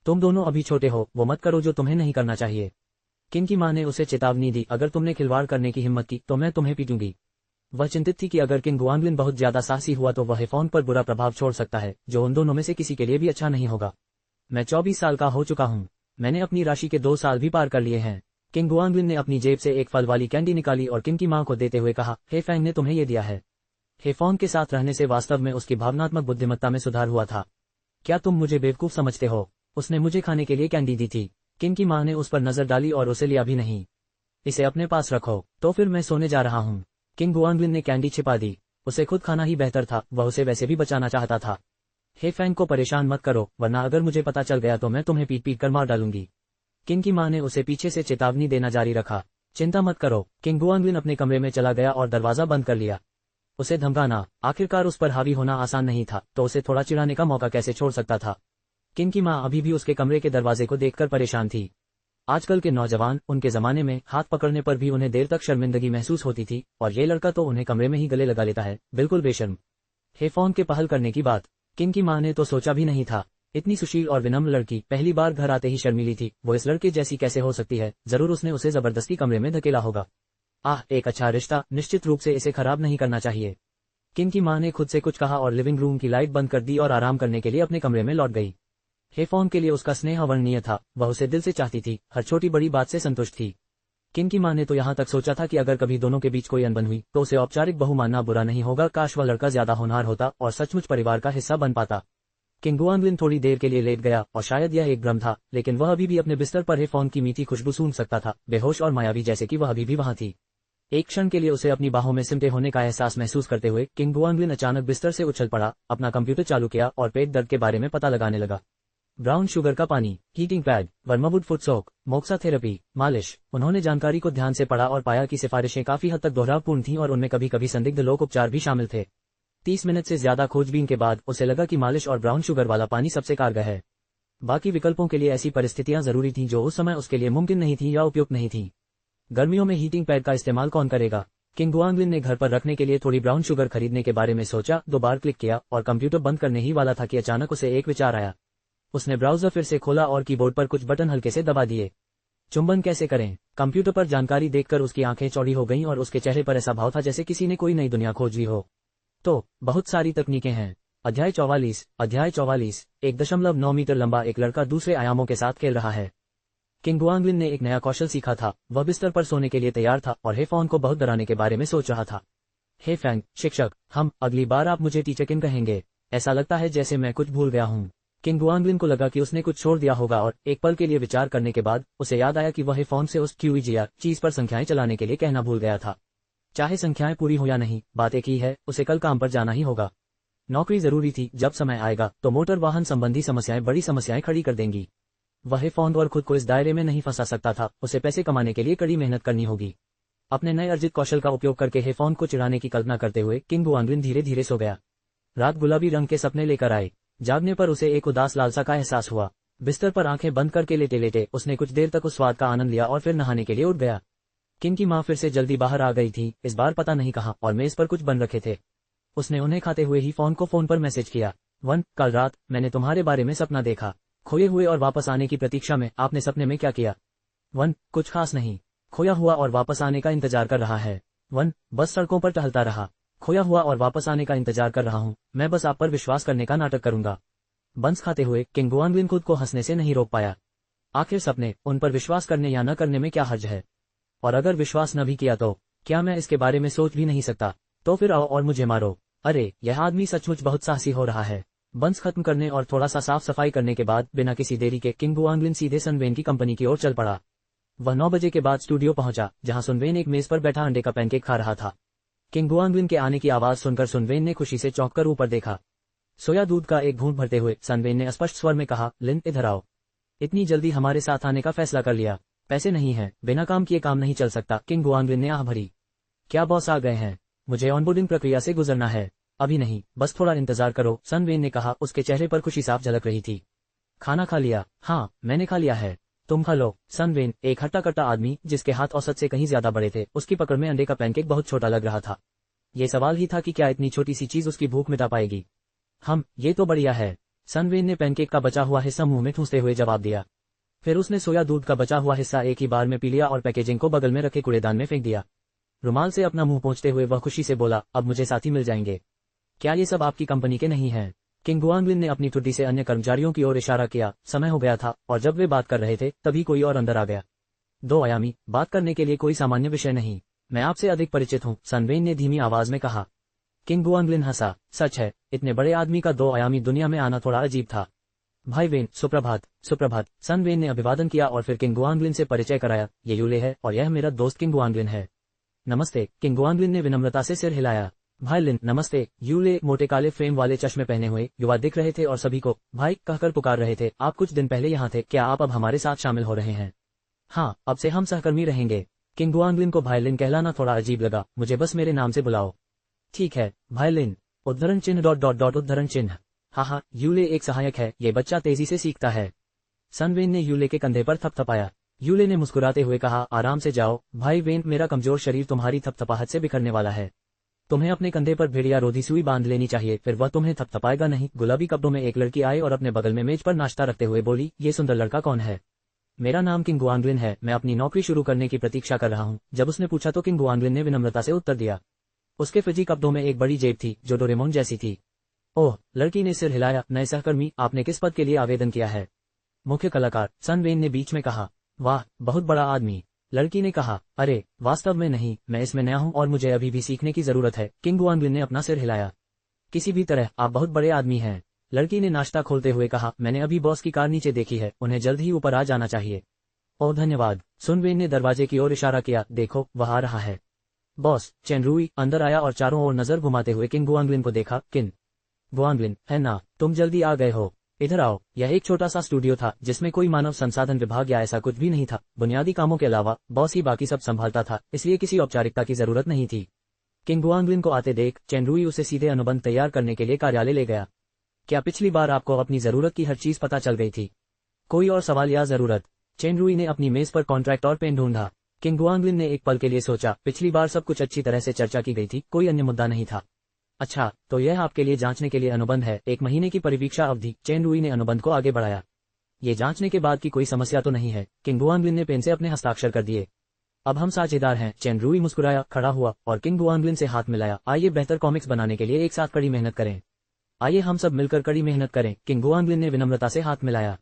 तुम दोनों अभी छोटे हो, वो मत करो जो तुम्हें नहीं करना चाहिए। किंग की मां ने उसे चेतावनी दी, अगर तुमने खिलवाड़ करने की हिम्मत की तो मैं तुम्हें पीटूंगी। वह चिंतित थी कि अगर किंग गुआंगलिन बहुत ज्यादा साहसी हुआ तो वह फोन पर बुरा प्रभाव छोड़ सकता है, जो उन दोनों में से किसी के लिए भी अच्छा नहीं होगा। मैं 24 साल का हो चुका हूँ। मैंने अपनी राशि के 2 साल भी पार कर लिए हैं। किंग गुआंगलिन ने अपनी जेब से एक फल वाली कैंडी निकाली और किंग की मां को देते हुए कहा, हे फैंग ने तुम्हें ये दिया है। हे फोन के साथ रहने से वास्तव में उसकी भावनात्मक बुद्धिमत्ता में सुधार हुआ था। क्या तुम मुझे बेवकूफ समझते हो? उसने मुझे खाने के लिए कैंडी दी थी। किंग की मां ने उस पर नजर डाली और उसे लिया भी नहीं। इसे अपने पास रखो। तो फिर मैं सोने जा रहा हूँ। किंग गुआंगलिन ने कैंडी छिपा दी। उसे खुद खाना ही बेहतर था, वह उसे वैसे भी बचाना चाहता था। हे फैंग को परेशान मत करो, वरना अगर मुझे पता चल गया तो मैं तुम्हें पीट पीट कर मार डालूंगी। किंग की मां ने उसे पीछे से चेतावनी देना जारी रखा। चिंता मत करो। किंग गुआंगलिन अपने कमरे में चला गया और दरवाजा बंद कर लिया। उसे धमकाना, आखिरकार उस पर हावी होना आसान नहीं था, तो उसे थोड़ा चिढ़ाने का मौका कैसे छोड़ सकता था? किंग की मां अभी भी उसके कमरे के दरवाजे को देखकर परेशान थी। आजकल के नौजवान, उनके जमाने में हाथ पकड़ने पर भी उन्हें देर तक शर्मिंदगी महसूस होती थी, और ये लड़का तो उन्हें कमरे में ही गले लगा लेता है, बिल्कुल बेशर्म। हे फोन के पहल करने की बात किंग की मां ने तो सोचा भी नहीं था। इतनी सुशील और विनम्र लड़की पहली बार घर आते ही शर्मीली थी, वो इस लड़के जैसी कैसे हो सकती है? जरूर उसने उसे जबरदस्ती कमरे में धकेला होगा। एक अच्छा रिश्ता, निश्चित रूप से इसे खराब नहीं करना चाहिए। किंग की मां ने खुद से कुछ कहा और लिविंग रूम की लाइट बंद कर दी और आराम करने के लिए अपने कमरे में लौट गई। हे फोन के लिए उसका स्नेह अवर्णनीय था, वह उसे दिल से चाहती थी, हर छोटी बड़ी बात से संतुष्ट थी। किंग की मां ने तो यहाँ तक सोचा था कि अगर कभी दोनों के बीच कोई अनबन हुई तो उसे औपचारिक बहू मानना बुरा नहीं होगा। काश वह लड़का ज्यादा होनहार होता और सचमुच परिवार का हिस्सा बन पाता। किंग गुआंगलिन थोड़ी देर के लिए लेट गया और शायद यह एक भ्रम था, लेकिन वह अभी भी अपने बिस्तर पर हे फोन की मीठी खुशबू सूंघ सकता था, बेहोश और मायावी जैसे कि वह अभी भी वहां थी। एक क्षण के लिए उसे अपनी बाहों में सिमटे होने का एहसास महसूस करते हुए किंग गुआंगलिन अचानक बिस्तर से उछल पड़ा, अपना कंप्यूटर चालू किया और पेट दर्द के बारे में पता लगाने लगा। ब्राउन शुगर का पानी, हीटिंग पैड, वर्मावुड फुट सोक, मोक्सा थेरेपी, मालिश। उन्होंने जानकारी को ध्यान से पढ़ा और पाया कि सिफारिशें काफी हद तक दोहरावपूर्ण थीं और उनमें कभी कभी संदिग्ध लोक उपचार भी शामिल थे। 30 मिनट से ज्यादा खोजबीन के बाद उसे लगा कि मालिश और ब्राउन शुगर वाला पानी सबसे कारगर है। बाकी विकल्पों के लिए ऐसी परिस्थितियां जरूरी थीं जो उस समय उसके लिए मुमकिन नहीं थी या उपयुक्त नहीं थी। गर्मियों में हीटिंग पैड का इस्तेमाल कौन करेगा? किंग गुआंगलिन ने घर पर रखने के लिए थोड़ी ब्राउन शुगर खरीदने के बारे में सोचा, 2 बार क्लिक किया और कंप्यूटर बंद करने ही वाला था कि अचानक उसे एक विचार आया। उसने ब्राउजर फिर से खोला और कीबोर्ड पर कुछ बटन हल्के से दबा दिए। चुंबन कैसे करें? कंप्यूटर पर जानकारी देखकर उसकी आंखें चौड़ी हो गईं और उसके चेहरे पर ऐसा भाव था जैसे किसी ने कोई नई दुनिया खोज ली हो। तो बहुत सारी तकनीकें हैं। अध्याय 44, 1.9 मीटर लंबा एक लड़का दूसरे आयामों के साथ खेल रहा है। किंग गुआंगलिन ने एक नया कौशल सीखा था। वह बिस्तर पर सोने के लिए तैयार था और हे फोन को बहुत डराने के बारे में सोच रहा था। हे फैंग, शिक्षक, अगली बार आप मुझे टीचर किंग कहेंगे। ऐसा लगता है जैसे मैं कुछ भूल गया हूँ। किंग गुआंगलिन को लगा कि उसने कुछ छोड़ दिया होगा और एक पल के लिए विचार करने के बाद उसे याद आया कि वह हे फोन से उस क्यूईजिया चीज पर संख्याएं चलाने के लिए कहना भूल गया था। चाहे संख्याएं पूरी हो या नहीं, बात एक ही है, उसे कल काम पर जाना ही होगा। नौकरी जरूरी थी, जब समय आएगा तो मोटर वाहन संबंधी समस्याएं बड़ी समस्याएं खड़ी कर देंगी। वह फोन और खुद को इस दायरे में नहीं फंसा सकता था, उसे पैसे कमाने के लिए कड़ी मेहनत करनी होगी। अपने नए अर्जित कौशल का उपयोग करके हे फोन को चिढ़ाने की कल्पना करते हुए किंग गुआंगलिन धीरे धीरे सो गया। रात गुलाबी रंग के सपने लेकर आए। जागने पर उसे एक उदास लालसा का एहसास हुआ। बिस्तर पर आंखें बंद करके लेटे लेटे उसने कुछ देर तक उस स्वाद का आनंद लिया और फिर नहाने के लिए उठ गया। किंग की माँ फिर से जल्दी बाहर आ गई थी, इस बार पता नहीं कहाँ, और मेज पर कुछ बन रखे थे। उसने उन्हें खाते हुए ही फोन पर मैसेज किया। कल रात मैंने तुम्हारे बारे में सपना देखा। खोए हुए और वापस आने की प्रतीक्षा में आपने सपने में क्या किया? कुछ खास नहीं। खोया हुआ और वापस आने का इंतजार कर रहा है। बस सड़कों पर टहलता रहा। खोया हुआ और वापस आने का इंतजार कर रहा हूँ। मैं बस आप पर विश्वास करने का नाटक करूंगा। बंस खाते हुए किंग गुआंगलिन खुद को हंसने से नहीं रोक पाया। आखिर सपने, उन पर विश्वास करने या न करने में क्या हर्ज है? और अगर विश्वास न भी किया तो क्या मैं इसके बारे में सोच भी नहीं सकता? तो फिर आओ और मुझे मारो। अरे, यह आदमी सचमुच बहुत साहसी हो रहा है। बंस खत्म करने और थोड़ा सा साफ सफाई करने के बाद बिना किसी देरी के किंग गुआंगलिन सीधे सनवेन की कंपनी की ओर चल पड़ा। वह 9 बजे के बाद स्टूडियो पहुंचा, जहां सुनवेन एक मेज पर बैठा अंडे का पैनकेक खा रहा था। किंग गुआंगलिन के आने की आवाज सुनकर सुनवेन ने खुशी से चौंककर ऊपर देखा। सोया दूध का एक घूंट भरते हुए सनवेन ने स्पष्ट स्वर में कहा, लिन, इधर आओ। इतनी जल्दी हमारे साथ आने का फैसला कर लिया? पैसे नहीं है, बिना काम किए काम नहीं चल सकता। किंग गुआंगलिन ने आह भरी। क्या बॉस आ गए हैं? मुझे ऑनबोर्डिंग प्रक्रिया से गुजरना है। अभी नहीं, बस थोड़ा इंतजार करो, सनवेन ने कहा। उसके चेहरे पर खुशी साफ झलक रही थी। खाना खा लिया? हाँ, मैंने खा लिया है। तुम खा लो। सनवेन, एक हट्टा कट्टा आदमी जिसके हाथ औसत से कहीं ज्यादा बड़े थे, उसकी पकड़ में अंडे का पैनकेक बहुत छोटा लग रहा था। ये सवाल ही था कि क्या इतनी छोटी सी चीज उसकी भूख मिटा पाएगी। ये तो बढ़िया है। सनवेन ने पैनकेक का बचा हुआ हिस्सा मुंह में ठूंसते हुए जवाब दिया। फिर उसने सोया दूध का बचा हुआ हिस्सा एक ही बार में पी लिया और पैकेजिंग को बगल में रखे कूड़ेदान में फेंक दिया। रुमाल से अपना मुंह पोंछते हुए वह खुशी से बोला, अब मुझे साथी मिल जाएंगे। क्या ये सब आपकी कंपनी के नहीं हैं? किंग गुआंगलिन ने अपनी ठुड्डी से अन्य कर्मचारियों की ओर इशारा किया। समय हो गया था और जब वे बात कर रहे थे तभी कोई और अंदर आ गया। 2 आयामी, बात करने के लिए कोई सामान्य विषय नहीं। मैं आपसे अधिक परिचित हूँ, सनवेन ने धीमी आवाज में कहा। किंग गुआंगलिन हंसा। सच है, इतने बड़े आदमी का 2 आयामी दुनिया में आना थोड़ा अजीब था। भाई वेन, सुप्रभात। सुप्रभात। सनवेन ने अभिवादन किया और फिर किंग गुआंगलिन से परिचय कराया। ये यूले है और यह मेरा दोस्त किंग गुआंगलिन है। नमस्ते। किंग गुआंगलिन ने विनम्रता से सिर हिलाया। भाई लिन, नमस्ते। यूले मोटे काले फ्रेम वाले चश्मे पहने हुए युवा दिख रहे थे और सभी को भाई कहकर पुकार रहे थे। आप कुछ दिन पहले यहाँ थे, क्या आप अब हमारे साथ शामिल हो रहे हैं? हाँ, अब से हम सहकर्मी रहेंगे। किंग गुआंगलिन को भाई लिन कहलाना थोड़ा अजीब लगा। मुझे बस मेरे नाम से बुलाओ। ठीक है, भाई लिन। उद्धरण चिन्ह ... उद्धरण चिन्ह। हाँ, यूले एक सहायक है, ये बच्चा तेजी से सीखता है। सनवेन ने यूले के कंधे पर थपथपाया। यूले ने मुस्कुराते हुए कहा, आराम से जाओ भाई वेन, मेरा कमजोर शरीर तुम्हारी थपथपाहट से बिखरने वाला है। तुम्हें अपने कंधे पर भेड़िया रोधी सुई बांध लेनी चाहिए, फिर वह तुम्हें थपथपाएगा नहीं। गुलाबी कपड़ों में एक लड़की आई और अपने बगल में मेज पर नाश्ता रखते हुए बोली, ये सुंदर लड़का कौन है? मेरा नाम किंग गुआंगलिन है, मैं अपनी नौकरी शुरू करने की प्रतीक्षा कर रहा हूँ। जब उसने पूछा तो किंग गुआंगलिन ने विनम्रता से उत्तर दिया। उसके फिजी कपड़ों में एक बड़ी जेब थी जो डोरेमोन जैसी थी। ओह, लड़की ने सिर हिलाया। नए सहकर्मी, आपने किस पद के लिए आवेदन किया है? मुख्य कलाकार, सनवेन ने बीच में कहा। वाह, बहुत बड़ा आदमी। लड़की ने कहा, अरे वास्तव में नहीं, मैं इसमें नया हूं और मुझे अभी भी सीखने की जरूरत है। किंग गुआंगलिन ने अपना सिर हिलाया। किसी भी तरह आप बहुत बड़े आदमी हैं। लड़की ने नाश्ता खोलते हुए कहा, मैंने अभी बॉस की कार नीचे देखी है, उन्हें जल्द ही ऊपर आ जाना चाहिए। ओह धन्यवाद। सुनवेन ने दरवाजे की ओर इशारा किया, देखो वह आ रहा है। बॉस चेन रुई अंदर आया और चारों ओर नजर घुमाते हुए किंग गुआंगलिन को देखा। किन गुआंगलिन, है ना, तुम जल्दी आ गए हो, इधर आओ। यह एक छोटा सा स्टूडियो था जिसमें कोई मानव संसाधन विभाग या ऐसा कुछ भी नहीं था। बुनियादी कामों के अलावा बॉस ही बाकी सब संभालता था, इसलिए किसी औपचारिकता की जरूरत नहीं थी। किंग गुआंगलिन को आते देख चेन रुई उसे सीधे अनुबंध तैयार करने के लिए कार्यालय ले गया। क्या पिछली बार आपको अपनी जरूरत की हर चीज पता चल गई थी? कोई और सवाल या जरूरत? चेन रुई ने अपनी मेज पर कॉन्ट्रैक्ट और पेन ढूंढा। किंग गुआंगलिन ने एक पल के लिए सोचा, पिछली बार सब कुछ अच्छी तरह से चर्चा की गई थी, कोई अन्य मुद्दा नहीं था। अच्छा, तो यह आपके लिए जांचने के लिए अनुबंध है, 1 महीने की परिवीक्षा अवधि। चेन रुई ने अनुबंध को आगे बढ़ाया। ये जांचने के बाद की कोई समस्या तो नहीं है? किंग गुआंगलिन ने पेन से अपने हस्ताक्षर कर दिए। अब हम साझेदार हैं। चेन रुई मुस्कुराया, खड़ा हुआ और किंग गुआंगलिन से हाथ मिलाया। आइए बेहतर कॉमिक्स बनाने के लिए एक साथ कड़ी मेहनत करें। आइए हम सब मिलकर कड़ी मेहनत करें। किंग गुआंगलिन ने विनम्रता से हाथ मिलाया।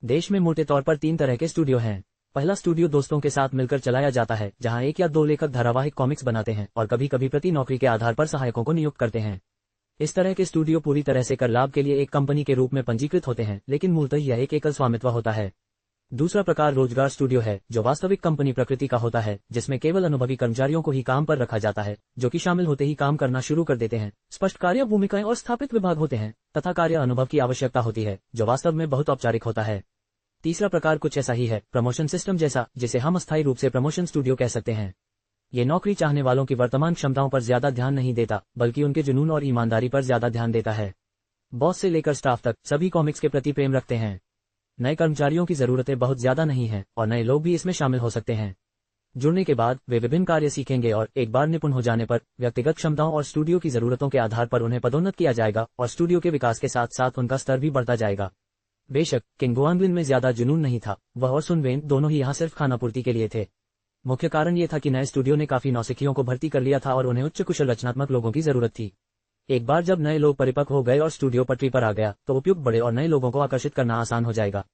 देश में मोटे तौर पर 3 तरह के स्टूडियो हैं। पहला स्टूडियो दोस्तों के साथ मिलकर चलाया जाता है, जहां 1 या 2 लेखक धारावाहिक कॉमिक्स बनाते हैं और कभी कभी प्रति नौकरी के आधार पर सहायकों को नियुक्त करते हैं। इस तरह के स्टूडियो पूरी तरह से कर लाभ के लिए एक कंपनी के रूप में पंजीकृत होते हैं, लेकिन मूलतः यह एक एकल स्वामित्व होता है। दूसरा प्रकार रोजगार स्टूडियो है, जो वास्तविक कंपनी प्रकृति का होता है, जिसमें केवल अनुभवी कर्मचारियों को ही काम पर रखा जाता है, जो कि शामिल होते ही काम करना शुरू कर देते हैं। स्पष्ट कार्य भूमिकाएं और स्थापित विभाग होते हैं तथा कार्य अनुभव की आवश्यकता होती है, जो वास्तव में बहुत औपचारिक होता है। तीसरा प्रकार कुछ ऐसा ही है, प्रमोशन सिस्टम जैसा, जिसे हम अस्थायी रूप से प्रमोशन स्टूडियो कह सकते हैं। ये नौकरी चाहने वालों की वर्तमान क्षमताओं पर ज्यादा ध्यान नहीं देता, बल्कि उनके जुनून और ईमानदारी पर ज्यादा ध्यान देता है। बॉस से लेकर स्टाफ तक सभी कॉमिक्स के प्रति प्रेम रखते हैं। नए कर्मचारियों की जरूरतें बहुत ज्यादा नहीं हैं और नए लोग भी इसमें शामिल हो सकते हैं। जुड़ने के बाद वे विभिन्न कार्य सीखेंगे और एक बार निपुण हो जाने पर व्यक्तिगत क्षमताओं और स्टूडियो की जरूरतों के आधार पर उन्हें पदोन्नत किया जाएगा और स्टूडियो के विकास के साथ साथ उनका स्तर भी बढ़ता जाएगा। बेशक किंग गुआंगलिन में ज्यादा जुनून नहीं था, वह और सुनवेन दोनों ही यहाँ सिर्फ खानापूर्ति के लिए थे। मुख्य कारण ये था कि नए स्टूडियो ने काफी नौसिखियों को भर्ती कर लिया था और उन्हें उच्च कुशल रचनात्मक लोगों की जरूरत थी। एक बार जब नए लोग परिपक्व हो गए और स्टूडियो पटरी पर आ गया, तो उपयुक्त बड़े और नए लोगों को आकर्षित करना आसान हो जाएगा।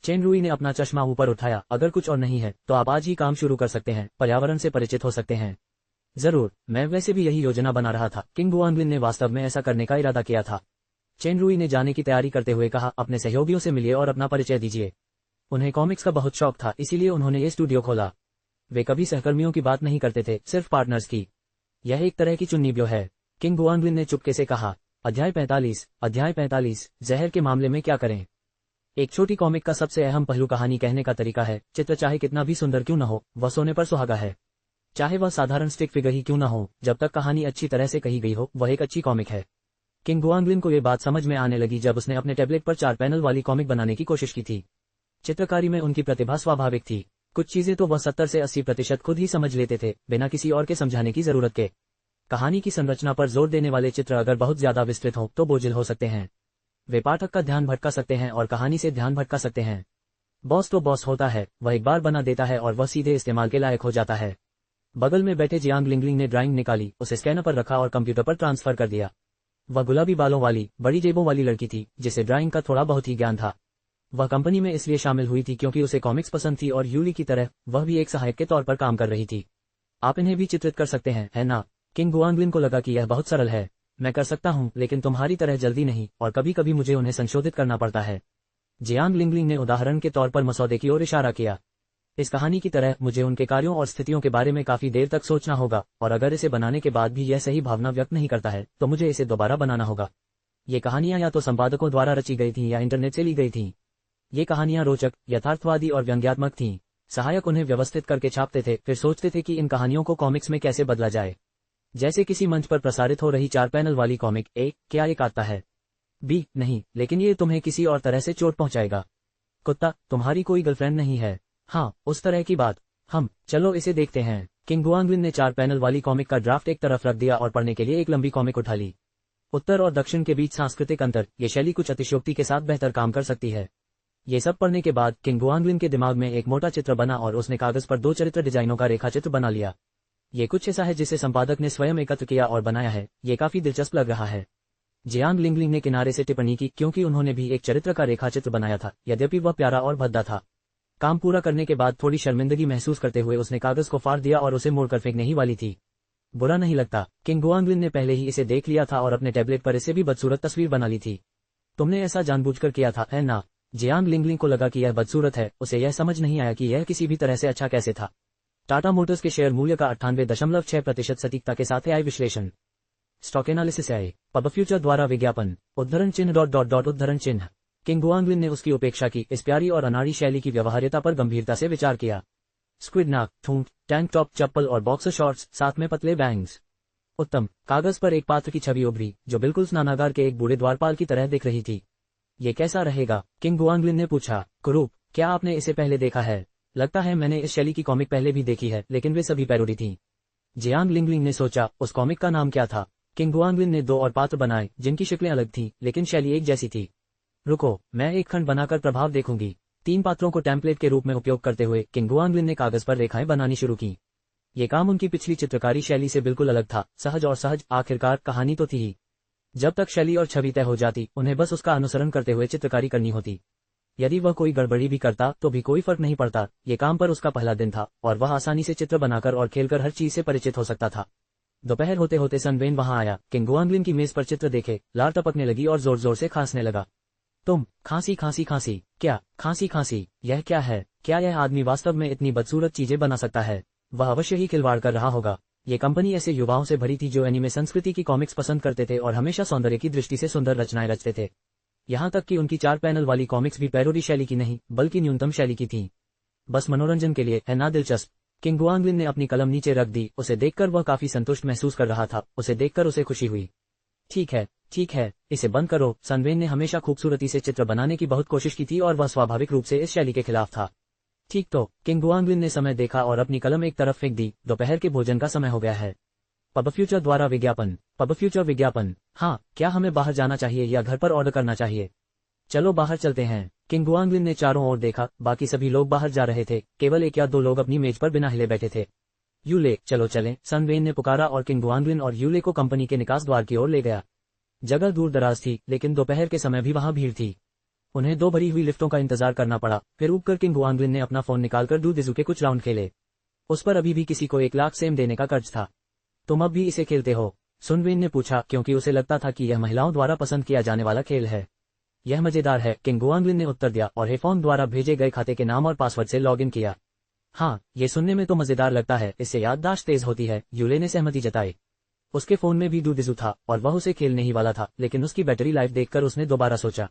चेन रुई ने अपना चश्मा ऊपर उठाया। अगर कुछ और नहीं है तो आप आज ही काम शुरू कर सकते हैं, पर्यावरण से परिचित हो सकते हैं। जरूर, मैं वैसे भी यही योजना बना रहा था। किंग गुआंगलिन ने वास्तव में ऐसा करने का इरादा किया था। चेन रुई ने जाने की तैयारी करते हुए कहा, अपने सहयोगियों से मिलिए और अपना परिचय दीजिए। उन्हें कॉमिक्स का बहुत शौक था, इसीलिए उन्होंने ये स्टूडियो खोला। वे कभी सहकर्मियों की बात नहीं करते थे, सिर्फ पार्टनर्स की। यह एक तरह की चुन्नीब्यो है। किंग गुआंगलिन ने चुपके से कहा। अध्याय 45 जहर के मामले में क्या करें। एक छोटी कॉमिक का सबसे अहम पहलू कहानी कहने का तरीका है। चित्र चाहे कितना भी सुंदर क्यों न हो, वह सोने पर सुहागा है। चाहे वह साधारण स्टिक फिगर ही क्यों न हो, जब तक कहानी अच्छी तरह से कही गई हो, वह एक अच्छी कॉमिक है। किंग गुआंगलिन को यह बात समझ में आने लगी जब उसने अपने टैबलेट पर 4 पैनल वाली कॉमिक बनाने की कोशिश की थी। चित्रकारी में उनकी प्रतिभा स्वाभाविक थी। कुछ चीजें तो वह 70 से 80% खुद ही समझ लेते थे, बिना किसी और के समझाने की जरूरत के। कहानी की संरचना पर जोर देने वाले चित्र अगर बहुत ज्यादा विस्तृत हो तो बोझिल हो सकते हैं। वे पाठक का ध्यान भटका सकते हैं और कहानी से ध्यान भटका सकते हैं। बॉस तो बॉस होता है, वह एक बार बना देता है और वह सीधे इस्तेमाल के लायक हो जाता है। बगल में बैठे जियांग लिंगलिंग ने ड्राइंग निकाली, उसे स्कैनर पर रखा और कंप्यूटर पर ट्रांसफर कर दिया। वह गुलाबी बालों वाली, बड़ी जेबों वाली लड़की थी, जिसे ड्राइंग का थोड़ा बहुत ही ज्ञान था। वह कंपनी में इसलिए शामिल हुई थी क्योंकि उसे कॉमिक्स पसंद थी और यूली की तरह वह भी एक सहायक के तौर पर काम कर रही थी। आप इन्हें भी चित्रित कर सकते हैं, है ना? किंग गुआंगलिन को लगा कि यह बहुत सरल है। मैं कर सकता हूं, लेकिन तुम्हारी तरह जल्दी नहीं, और कभी कभी मुझे उन्हें संशोधित करना पड़ता है। जियांग लिंगलिंग ने उदाहरण के तौर पर मसौदे की ओर इशारा किया। इस कहानी की तरह मुझे उनके कार्यों और स्थितियों के बारे में काफी देर तक सोचना होगा, और अगर इसे बनाने के बाद भी यह सही भावना व्यक्त नहीं करता है तो मुझे इसे दोबारा बनाना होगा। ये कहानियां या तो संपादकों द्वारा रची गई थीं या इंटरनेट से ली गई थीं। ये कहानियां रोचक, यथार्थवादी और व्यंग्यात्मक थीं। सहायक उन्हें व्यवस्थित करके छापते थे, फिर सोचते थे कि इन कहानियों को कॉमिक्स में कैसे बदला जाए। जैसे किसी मंच पर प्रसारित हो रही 4 पैनल वाली कॉमिक। ए, क्या एक आता है? बी, नहीं, लेकिन ये तुम्हें किसी और तरह से चोट पहुंचाएगा। कुत्ता, तुम्हारी कोई गर्लफ्रेंड नहीं है? हाँ, उस तरह की बात। चलो इसे देखते हैं। किंग गुआंगलिन ने 4 पैनल वाली कॉमिक का ड्राफ्ट एक तरफ रख दिया और पढ़ने के लिए एक लंबी कॉमिक उठा ली। उत्तर और दक्षिण के बीच सांस्कृतिक अंतर, ये शैली कुछ अतिशयोक्ति के साथ बेहतर काम कर सकती है। ये सब पढ़ने के बाद किंग गुआंगलिन के दिमाग में एक मोटा चित्र बना और उसने कागज पर 2 चरित्र डिजाइनों का रेखाचित्र बना लिया। ये कुछ ऐसा है जिसे संपादक ने स्वयं एकत्र किया और बनाया है। ये काफी दिलचस्प लग रहा है। जियांग लिंगलिंग ने किनारे से टिप्पणी की, क्योंकि उन्होंने भी एक चरित्र का रेखाचित्र बनाया था, यद्यपि वह प्यारा और भद्दा था। काम पूरा करने के बाद थोड़ी शर्मिंदगी महसूस करते हुए उसने कागज को फाड़ दिया और उसे मोड़कर फेंकने ही वाली थी। बुरा नहीं लगता। किंग गुआंगलिन ने पहले ही इसे देख लिया था और अपने टैबलेट पर इसे भी बदसूरत तस्वीर बना ली थी। तुमने ऐसा जानबूझकर किया था, है ना? जियांग लिंगलिंग को लगा कि यह बदसूरत है, उसे यह समझ नहीं आया कि यह किसी भी तरह से अच्छा कैसे था। टाटा मोटर्स के शेयर मूल्य का 98.6% सटीकता के साथ AI विश्लेषण। Stock analysis AI। Pub future द्वारा विज्ञापन। उद्धरण चिन्ह उद्धरण चिन्ह। किंग गुआंगविन ने उसकी उपेक्षा की, इस प्यारी और अनाड़ी शैली की व्यवहार्यता पर गंभीरता से विचार किया। स्क्विड नाक, थूंट, टैंक टॉप, चप्पल और बॉक्सर शॉर्ट्स, साथ में पतले बैंग्स। उत्तम। कागज पर एक पात्र की छवि उभरी, जो बिल्कुल स्नानागार के एक बूढ़े द्वारपाल की तरह दिख रही थी। ये कैसा रहेगा? किंग गुआंगविन ने पूछा। कुरूप, क्या आपने इसे पहले देखा है? लगता है मैंने इस शैली की कॉमिक पहले भी देखी है, लेकिन वे सभी पैरोडी थीं। जियांग लिंगलिंग ने सोचा, उस कॉमिक का नाम क्या था? किंग गुआंगविन ने 2 और पात्र बनाए, जिनकी शक्लें अलग थीं, लेकिन शैली एक जैसी थी। रुको, मैं एक खंड बनाकर प्रभाव देखूंगी। 3 पात्रों को टेम्पलेट के रूप में उपयोग करते हुए किंग गुआंगविन ने कागज पर रेखाएं बनानी शुरू की। ये काम उनकी पिछली चित्रकारी शैली से बिल्कुल अलग था, सहज और सहज। आखिरकार कहानी तो थी ही। जब तक शैली और छवि तय हो जाती, उन्हें बस उसका अनुसरण करते हुए चित्रकारी करनी होती। यदि वह कोई गड़बड़ी भी करता तो भी कोई फर्क नहीं पड़ता। ये काम पर उसका पहला दिन था और वह आसानी से चित्र बनाकर और खेलकर हर चीज से परिचित हो सकता था। दोपहर होते होते सन वेन वहां आया। किंग गुआंगविन की मेज पर चित्र देखे, लार टपकने लगी और जोर जोर से खांसने लगा। तुम, खांसी खांसी खांसी, क्या खांसी खांसी? यह क्या है? क्या यह आदमी वास्तव में इतनी बदसूरत चीजें बना सकता है? वह अवश्य ही खिलवाड़ कर रहा होगा। ये कंपनी ऐसे युवाओं से भरी थी जो एनीमे संस्कृति की कॉमिक्स पसंद करते थे और हमेशा सौंदर्य की दृष्टि से सुंदर रचनाएं रचते थे। यहाँ तक कि उनकी 4 पैनल वाली कॉमिक्स भी पैरोडी शैली की नहीं, बल्कि न्यूनतम शैली की थीं। बस मनोरंजन के लिए, है ना दिलचस्प? किंग गुआंगविन ने अपनी कलम नीचे रख दी। उसे देखकर वह काफी संतुष्ट महसूस कर रहा था। उसे देखकर उसे खुशी हुई। ठीक है, इसे बंद करो। सन वेन ने हमेशा खूबसूरती से चित्र बनाने की बहुत कोशिश की थी और वह स्वाभाविक रूप से इस शैली के खिलाफ था। ठीक तो। किंग गुआंगविन ने समय देखा और अपनी कलम एक तरफ फेंक दी। दोपहर के भोजन का समय हो गया है। पब फ्यूचर द्वारा विज्ञापन। पब फ्यूचर विज्ञापन। हाँ, क्या हमें बाहर जाना चाहिए या घर पर ऑर्डर करना चाहिए? चलो बाहर चलते हैं। किंग गुआंगविन ने चारों ओर देखा। बाकी सभी लोग बाहर जा रहे थे, केवल 1 या 2 लोग अपनी मेज पर बिना हिले बैठे थे। यूले, चलो चलें, सन वेन ने पुकारा और किंग गुआंगविन और यूले को कंपनी के निकास द्वार की ओर ले गया। जगह दूर दराज थी, लेकिन दोपहर के समय भी वहां भीड़ थी। उन्हें 2 भरी हुई लिफ्टों का इंतजार करना पड़ा। फिर ऊपर किंग गुआंगविन ने अपना फोन निकालकर डूडिज़ू के कुछ राउंड खेले। उस पर अभी भी किसी को 1 लाख सेम देने का कर्ज था। तुम अब भी इसे खेलते हो? सुन वेन ने पूछा, क्योंकि उसे लगता था कि यह महिलाओं द्वारा पसंद किया जाने वाला खेल है। यह मजेदार है, किंग गुआंगविन ने उत्तर दिया और हेफोन द्वारा भेजे गए खाते के नाम और पासवर्ड से लॉगिन किया। हाँ, ये सुनने में तो मजेदार लगता है, इससे याददाश्त तेज होती है। यूले ने सहमति जताई। उसके फोन में भी डूडिज़ू था और वह उसे खेलने ही वाला था, लेकिन उसकी बैटरी लाइफ देखकर उसने दोबारा सोचा,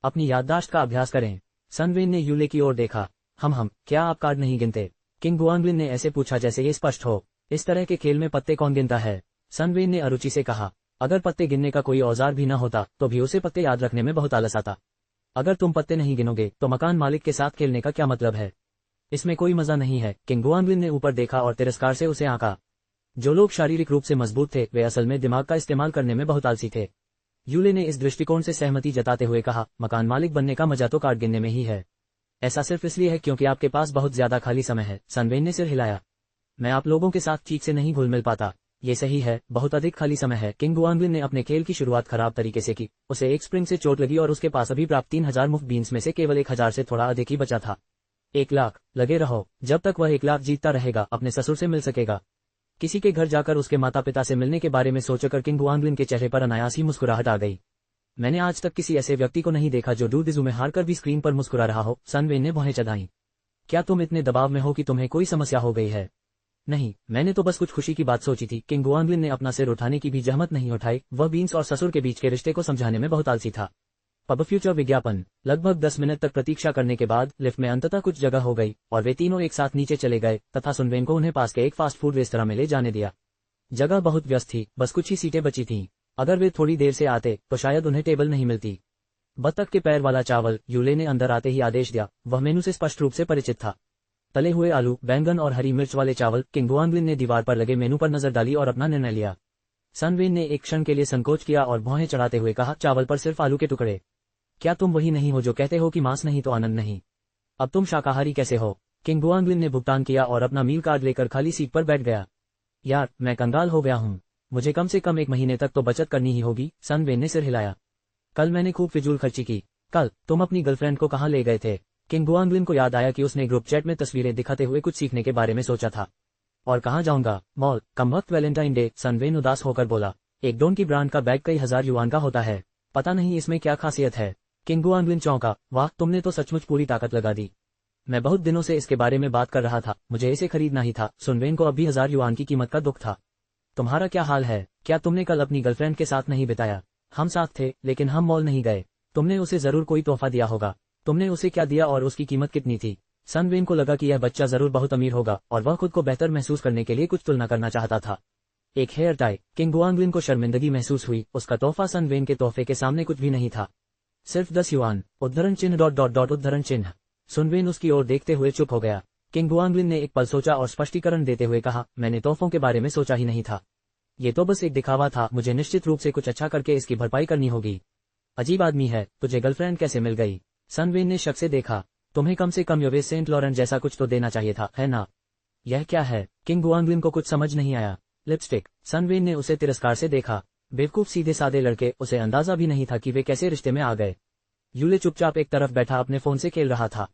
अपनी याददाश्त का अभ्यास करें। सन वेन ने यूले की ओर देखा। हम, क्या आप कार्ड नहीं गिनते? किंग गुआंगविन ने ऐसे पूछा जैसे ये स्पष्ट हो। इस तरह के खेल में पत्ते कौन गिनता है? सन वेन ने अरुचि से कहा। अगर पत्ते गिनने का कोई औजार भी न होता तो भी उसे पत्ते याद रखने में बहुत आलस आता। अगर तुम पत्ते नहीं गिनोगे तो मकान मालिक के साथ खेलने का क्या मतलब है? इसमें कोई मजा नहीं है। किंग गुआंगविन ने ऊपर देखा और तिरस्कार से उसे आंका। जो लोग शारीरिक रूप से मजबूत थे, वे असल में दिमाग का इस्तेमाल करने में बहुत आलसी थे। यूले ने इस दृष्टिकोण से सहमति जताते हुए कहा, मकान मालिक बनने का मजा तो कार्ड गिनने में ही है। ऐसा सिर्फ इसलिए है क्योंकि आपके पास बहुत ज्यादा खाली समय है। सन वेन ने सिर हिलाया। मैं आप लोगों के साथ ठीक से नहीं घुल मिल पाता। ये सही है, बहुत अधिक खाली समय है। किंग गुआंगविन ने अपने खेल की शुरुआत खराब तरीके से की। उसे एक स्प्रिंग से चोट लगी और उसके पास अभी प्राप्त 3000 मुफ्त बीन्स में से केवल 1000 से थोड़ा अधिक ही बचा था। 1 लाख। लगे रहो, जब तक वह 1 लाख जीतता रहेगा अपने ससुर से मिल सकेगा। किसी के घर जाकर उसके माता पिता से मिलने के बारे में सोचकर किंग गुआंगविन के चेहरे पर अनायास ही मुस्कुराहट आ गई। मैंने आज तक किसी ऐसे व्यक्ति को नहीं देखा जो डूडिज़ू में हारकर भी स्क्रीन पर मुस्कुरा रहा हो। सन वेन ने भौहें चढ़ाईं। क्या तुम इतने दबाव में हो कि तुम्हें कोई समस्या हो गई है? नहीं, मैंने तो बस कुछ खुशी की बात सोची थी। किंग गुआंगविन ने अपना सिर उठाने की भी जहमत नहीं उठाई। वह बीन्स और ससुर के बीच के रिश्ते को समझाने में बहुत आलसी था। पब फ्यूचर विज्ञापन। लगभग 10 मिनट तक प्रतीक्षा करने के बाद लिफ्ट में अंततः कुछ जगह हो गई और वे तीनों एक साथ नीचे चले गए तथा सुनवेन को उन्हें पास के एक फास्ट फूड रेस्तरां में ले जाने दिया। जगह बहुत व्यस्त थी, बस कुछ ही सीटें बची थीं। अगर वे थोड़ी देर से आते तो शायद उन्हें टेबल नहीं मिलती। बत्तख के पैर वाला चावल। यूले ने अंदर आते ही आदेश दिया। वह मेनू से स्पष्ट रूप से परिचित था। तले हुए आलू, बैंगन और हरी मिर्च वाले चावल। किंग गुआंगविन ने दीवार पर लगे मेनू पर नजर डाली और अपना निर्णय लिया। सन वेन ने एक क्षण के लिए संकोच किया और भौहें चढ़ाते हुए कहा, चावल पर सिर्फ आलू के टुकड़े। क्या तुम वही नहीं हो जो कहते हो कि मांस नहीं तो आनंद नहीं? अब तुम शाकाहारी कैसे हो? किंग गुआंगविन ने भुगतान किया और अपना मील कार्ड लेकर खाली सीट पर बैठ गया। यार, मैं कंगाल हो गया हूँ। मुझे कम से कम 1 महीने तक तो बचत करनी ही होगी। सन वेन ने सिर हिलाया। कल मैंने खूब फिजूल खर्ची की। कल तुम अपनी गर्लफ्रेंड को कहाँ ले गए थे? किंग गुआंगविन को याद आया कि उसने ग्रुप चैट में तस्वीरें दिखाते हुए कुछ सीखने के बारे में सोचा था। और कहाँ जाऊंगा? मॉल। कमबख्त वैलेंटाइन डे। सन वेन उदास होकर बोला। एक डोन की ब्रांड का बैग कई हजार युआन का होता है। पता नहीं इसमें क्या खासियत है। किंग गुआंगलिन चौंका। वाह, तुमने तो सचमुच पूरी ताकत लगा दी। मैं बहुत दिनों से इसके बारे में बात कर रहा था, मुझे इसे खरीदना ही था। सुनवेन को अभी 1000 युआन की कीमत का दुख था। तुम्हारा क्या हाल है? क्या तुमने कल अपनी गर्लफ्रेंड के साथ नहीं बिताया? हम साथ थे, लेकिन हम मॉल नहीं गए। तुमने उसे जरूर कोई तोहफा दिया होगा। तुमने उसे क्या दिया और उसकी कीमत कितनी थी? सनवेन को लगा कि यह बच्चा जरूर बहुत अमीर होगा और वह खुद को बेहतर महसूस करने के लिए कुछ तुलना करना चाहता था। एक हेयर टाई। किंग गुआंगलिन को शर्मिंदगी महसूस हुई। उसका तोहफा सनवेन के तोहफे के सामने कुछ भी नहीं था। सिर्फ 10 युआन। उद्धरण चिन्ह डॉट डॉट डॉट उद्धरण चिन्ह। सुनवेन उसकी ओर देखते हुए चुप हो गया। किंग गुआंगलिन ने एक पल सोचा और स्पष्टीकरण देते हुए कहा, मैंने तोहफों के बारे में सोचा ही नहीं था। ये तो बस एक दिखावा था, मुझे निश्चित रूप से कुछ अच्छा करके इसकी भरपाई करनी होगी। अजीब आदमी है, तुझे गर्लफ्रेंड कैसे मिल गई? सनवेन ने शक से देखा। तुम्हें कम से कम यवेस सेंट लॉरेंट जैसा कुछ तो देना चाहिए था, है ना? यह क्या है? किंग गुआंगलिन को कुछ समझ नहीं आया। लिपस्टिक। सनवेन ने उसे तिरस्कार से देखा। बेवकूफ सीधे सादे लड़के, उसे अंदाजा भी नहीं था कि वे कैसे रिश्ते में आ गए। यूले चुपचाप एक तरफ बैठा अपने फोन से खेल रहा था।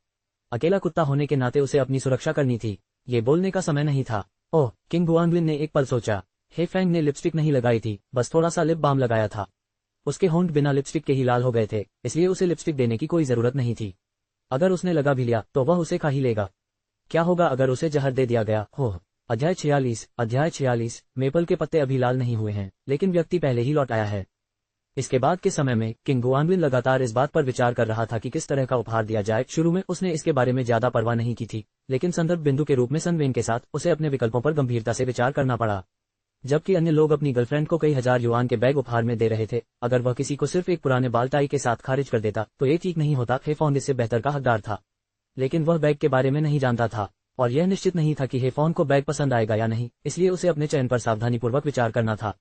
अकेला कुत्ता होने के नाते उसे अपनी सुरक्षा करनी थी। ये बोलने का समय नहीं था। ओह, किंग गुआंगलिन ने एक पल सोचा। हे फैंग ने लिपस्टिक नहीं लगाई थी, बस थोड़ा सा लिप बाम लगाया था। उसके होंठ बिना लिपस्टिक के ही लाल हो गए थे, इसलिए उसे लिपस्टिक देने की कोई जरूरत नहीं थी। अगर उसने लगा भी लिया तो वह उसे खा ही लेगा। क्या होगा अगर उसे जहर दे दिया गया हो? अध्याय 46। मेपल के पत्ते अभी लाल नहीं हुए हैं, लेकिन व्यक्ति पहले ही लौट आया है। इसके बाद के समय में किंग गुआंगलिन लगातार इस बात पर विचार कर रहा था कि किस तरह का उपहार दिया जाए। शुरू में उसने इसके बारे में ज्यादा परवाह नहीं की थी, लेकिन संदर्भ बिंदु के रूप में सनवेन के साथ उसे अपने विकल्पों पर गंभीरता से विचार करना पड़ा। जबकि अन्य लोग अपनी गर्लफ्रेंड को कई हजार युआन के बैग उपहार में दे रहे थे, अगर वह किसी को सिर्फ एक पुराने बाल टाई के साथ खारिज कर देता तो ये ठीक नहीं होता। हेफॉन इससे बेहतर का हकदार था, लेकिन वह बैग के बारे में नहीं जानता था और यह निश्चित नहीं था कि हेफॉन को बैग पसंद आएगा या नहीं, इसलिए उसे अपने चयन पर सावधानीपूर्वक विचार करना था।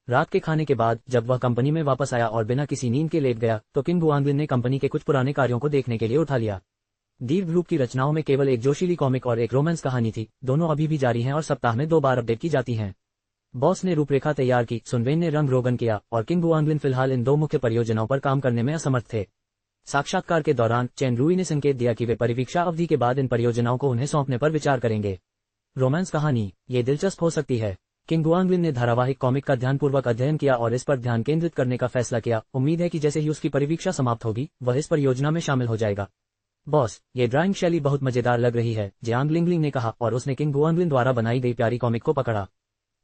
रात के खाने के बाद जब वह कंपनी में वापस आया और बिना किसी नींद के लेट गया, तो किंग गुआंगलिन ने कंपनी के कुछ पुराने कार्यों को देखने के लिए उठा लिया। डीप ग्रुप की रचनाओं में केवल एक जोशीली कॉमिक और एक रोमांस कहानी थी। दोनों अभी भी जारी हैं और सप्ताह में 2 बार अपडेट की जाती हैं। बॉस ने रूपरेखा तैयार की, सुनवेन ने रंग रोगन किया और किंग गुआंगलिन फिलहाल इन 2 मुख्य परियोजनाओं पर काम करने में असमर्थ थे। साक्षात्कार के दौरान चेन रूई ने संकेत दिया कि वे परिवीक्षा अवधि के बाद इन परियोजनाओं को उन्हें सौंपने पर विचार करेंगे। रोमांस कहानी, ये दिलचस्प हो सकती है। किंग गुआंगलिन ने धारावाहिक कॉमिक का ध्यानपूर्वक अध्ययन किया और इस पर ध्यान केंद्रित करने का फैसला किया। उम्मीद है कि जैसे ही उसकी परिवीक्षा समाप्त होगी वह इस परियोजना में शामिल हो जाएगा। बॉस, ये ड्राइंग शैली बहुत मजेदार लग रही है, जियांग लिंगलिंग ने कहा और उसने किंग गुआंगलिन द्वारा बनाई गई प्यारी कॉमिक को पकड़ा।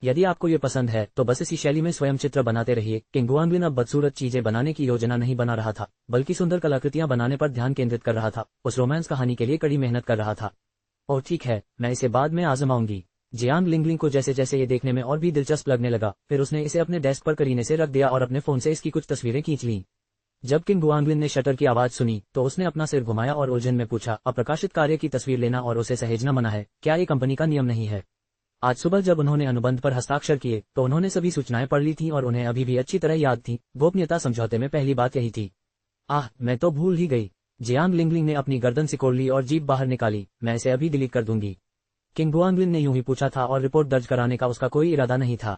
यदि आपको ये पसंद है तो बस इसी शैली में स्वयं चित्र बनाते रहिए। किंग गुआंगलिन अब बदसूरत चीजें बनाने की योजना नहीं बना रहा था, बल्कि सुंदर कलाकृतियां बनाने पर ध्यान केंद्रित कर रहा था। उस रोमांस कहानी के लिए कड़ी मेहनत कर रहा था। और ठीक है, मैं इसे बाद में आजमाऊंगी। जियांग लिंगलिंग को जैसे जैसे ये देखने में और भी दिलचस्प लगने लगा, फिर उसने इसे अपने डेस्क पर करीने से रख दिया और अपने फोन से इसकी कुछ तस्वीरें खींच लीं। जब किंग गुआंगलिन ने शटर की आवाज सुनी तो उसने अपना सिर घुमाया और उलझन में पूछा, अप्रकाशित कार्य की तस्वीर लेना और उसे सहेजना मना है? क्या ये कंपनी का नियम नहीं है? आज सुबह जब उन्होंने अनुबंध पर हस्ताक्षर किए तो उन्होंने सभी सूचनाएं पढ़ ली थीं और उन्हें अभी भी अच्छी तरह याद थी। गोपनीयता समझौते में पहली बात यही थी। आह, मैं तो भूल ही गई। जियांग लिंगलिंग ने अपनी गर्दन सिकोड़ ली और जीभ बाहर निकाली। मैं इसे अभी डिलीट कर दूंगी। किंग गुआंगलिन ने यूं ही पूछा था और रिपोर्ट दर्ज कराने का उसका कोई इरादा नहीं था।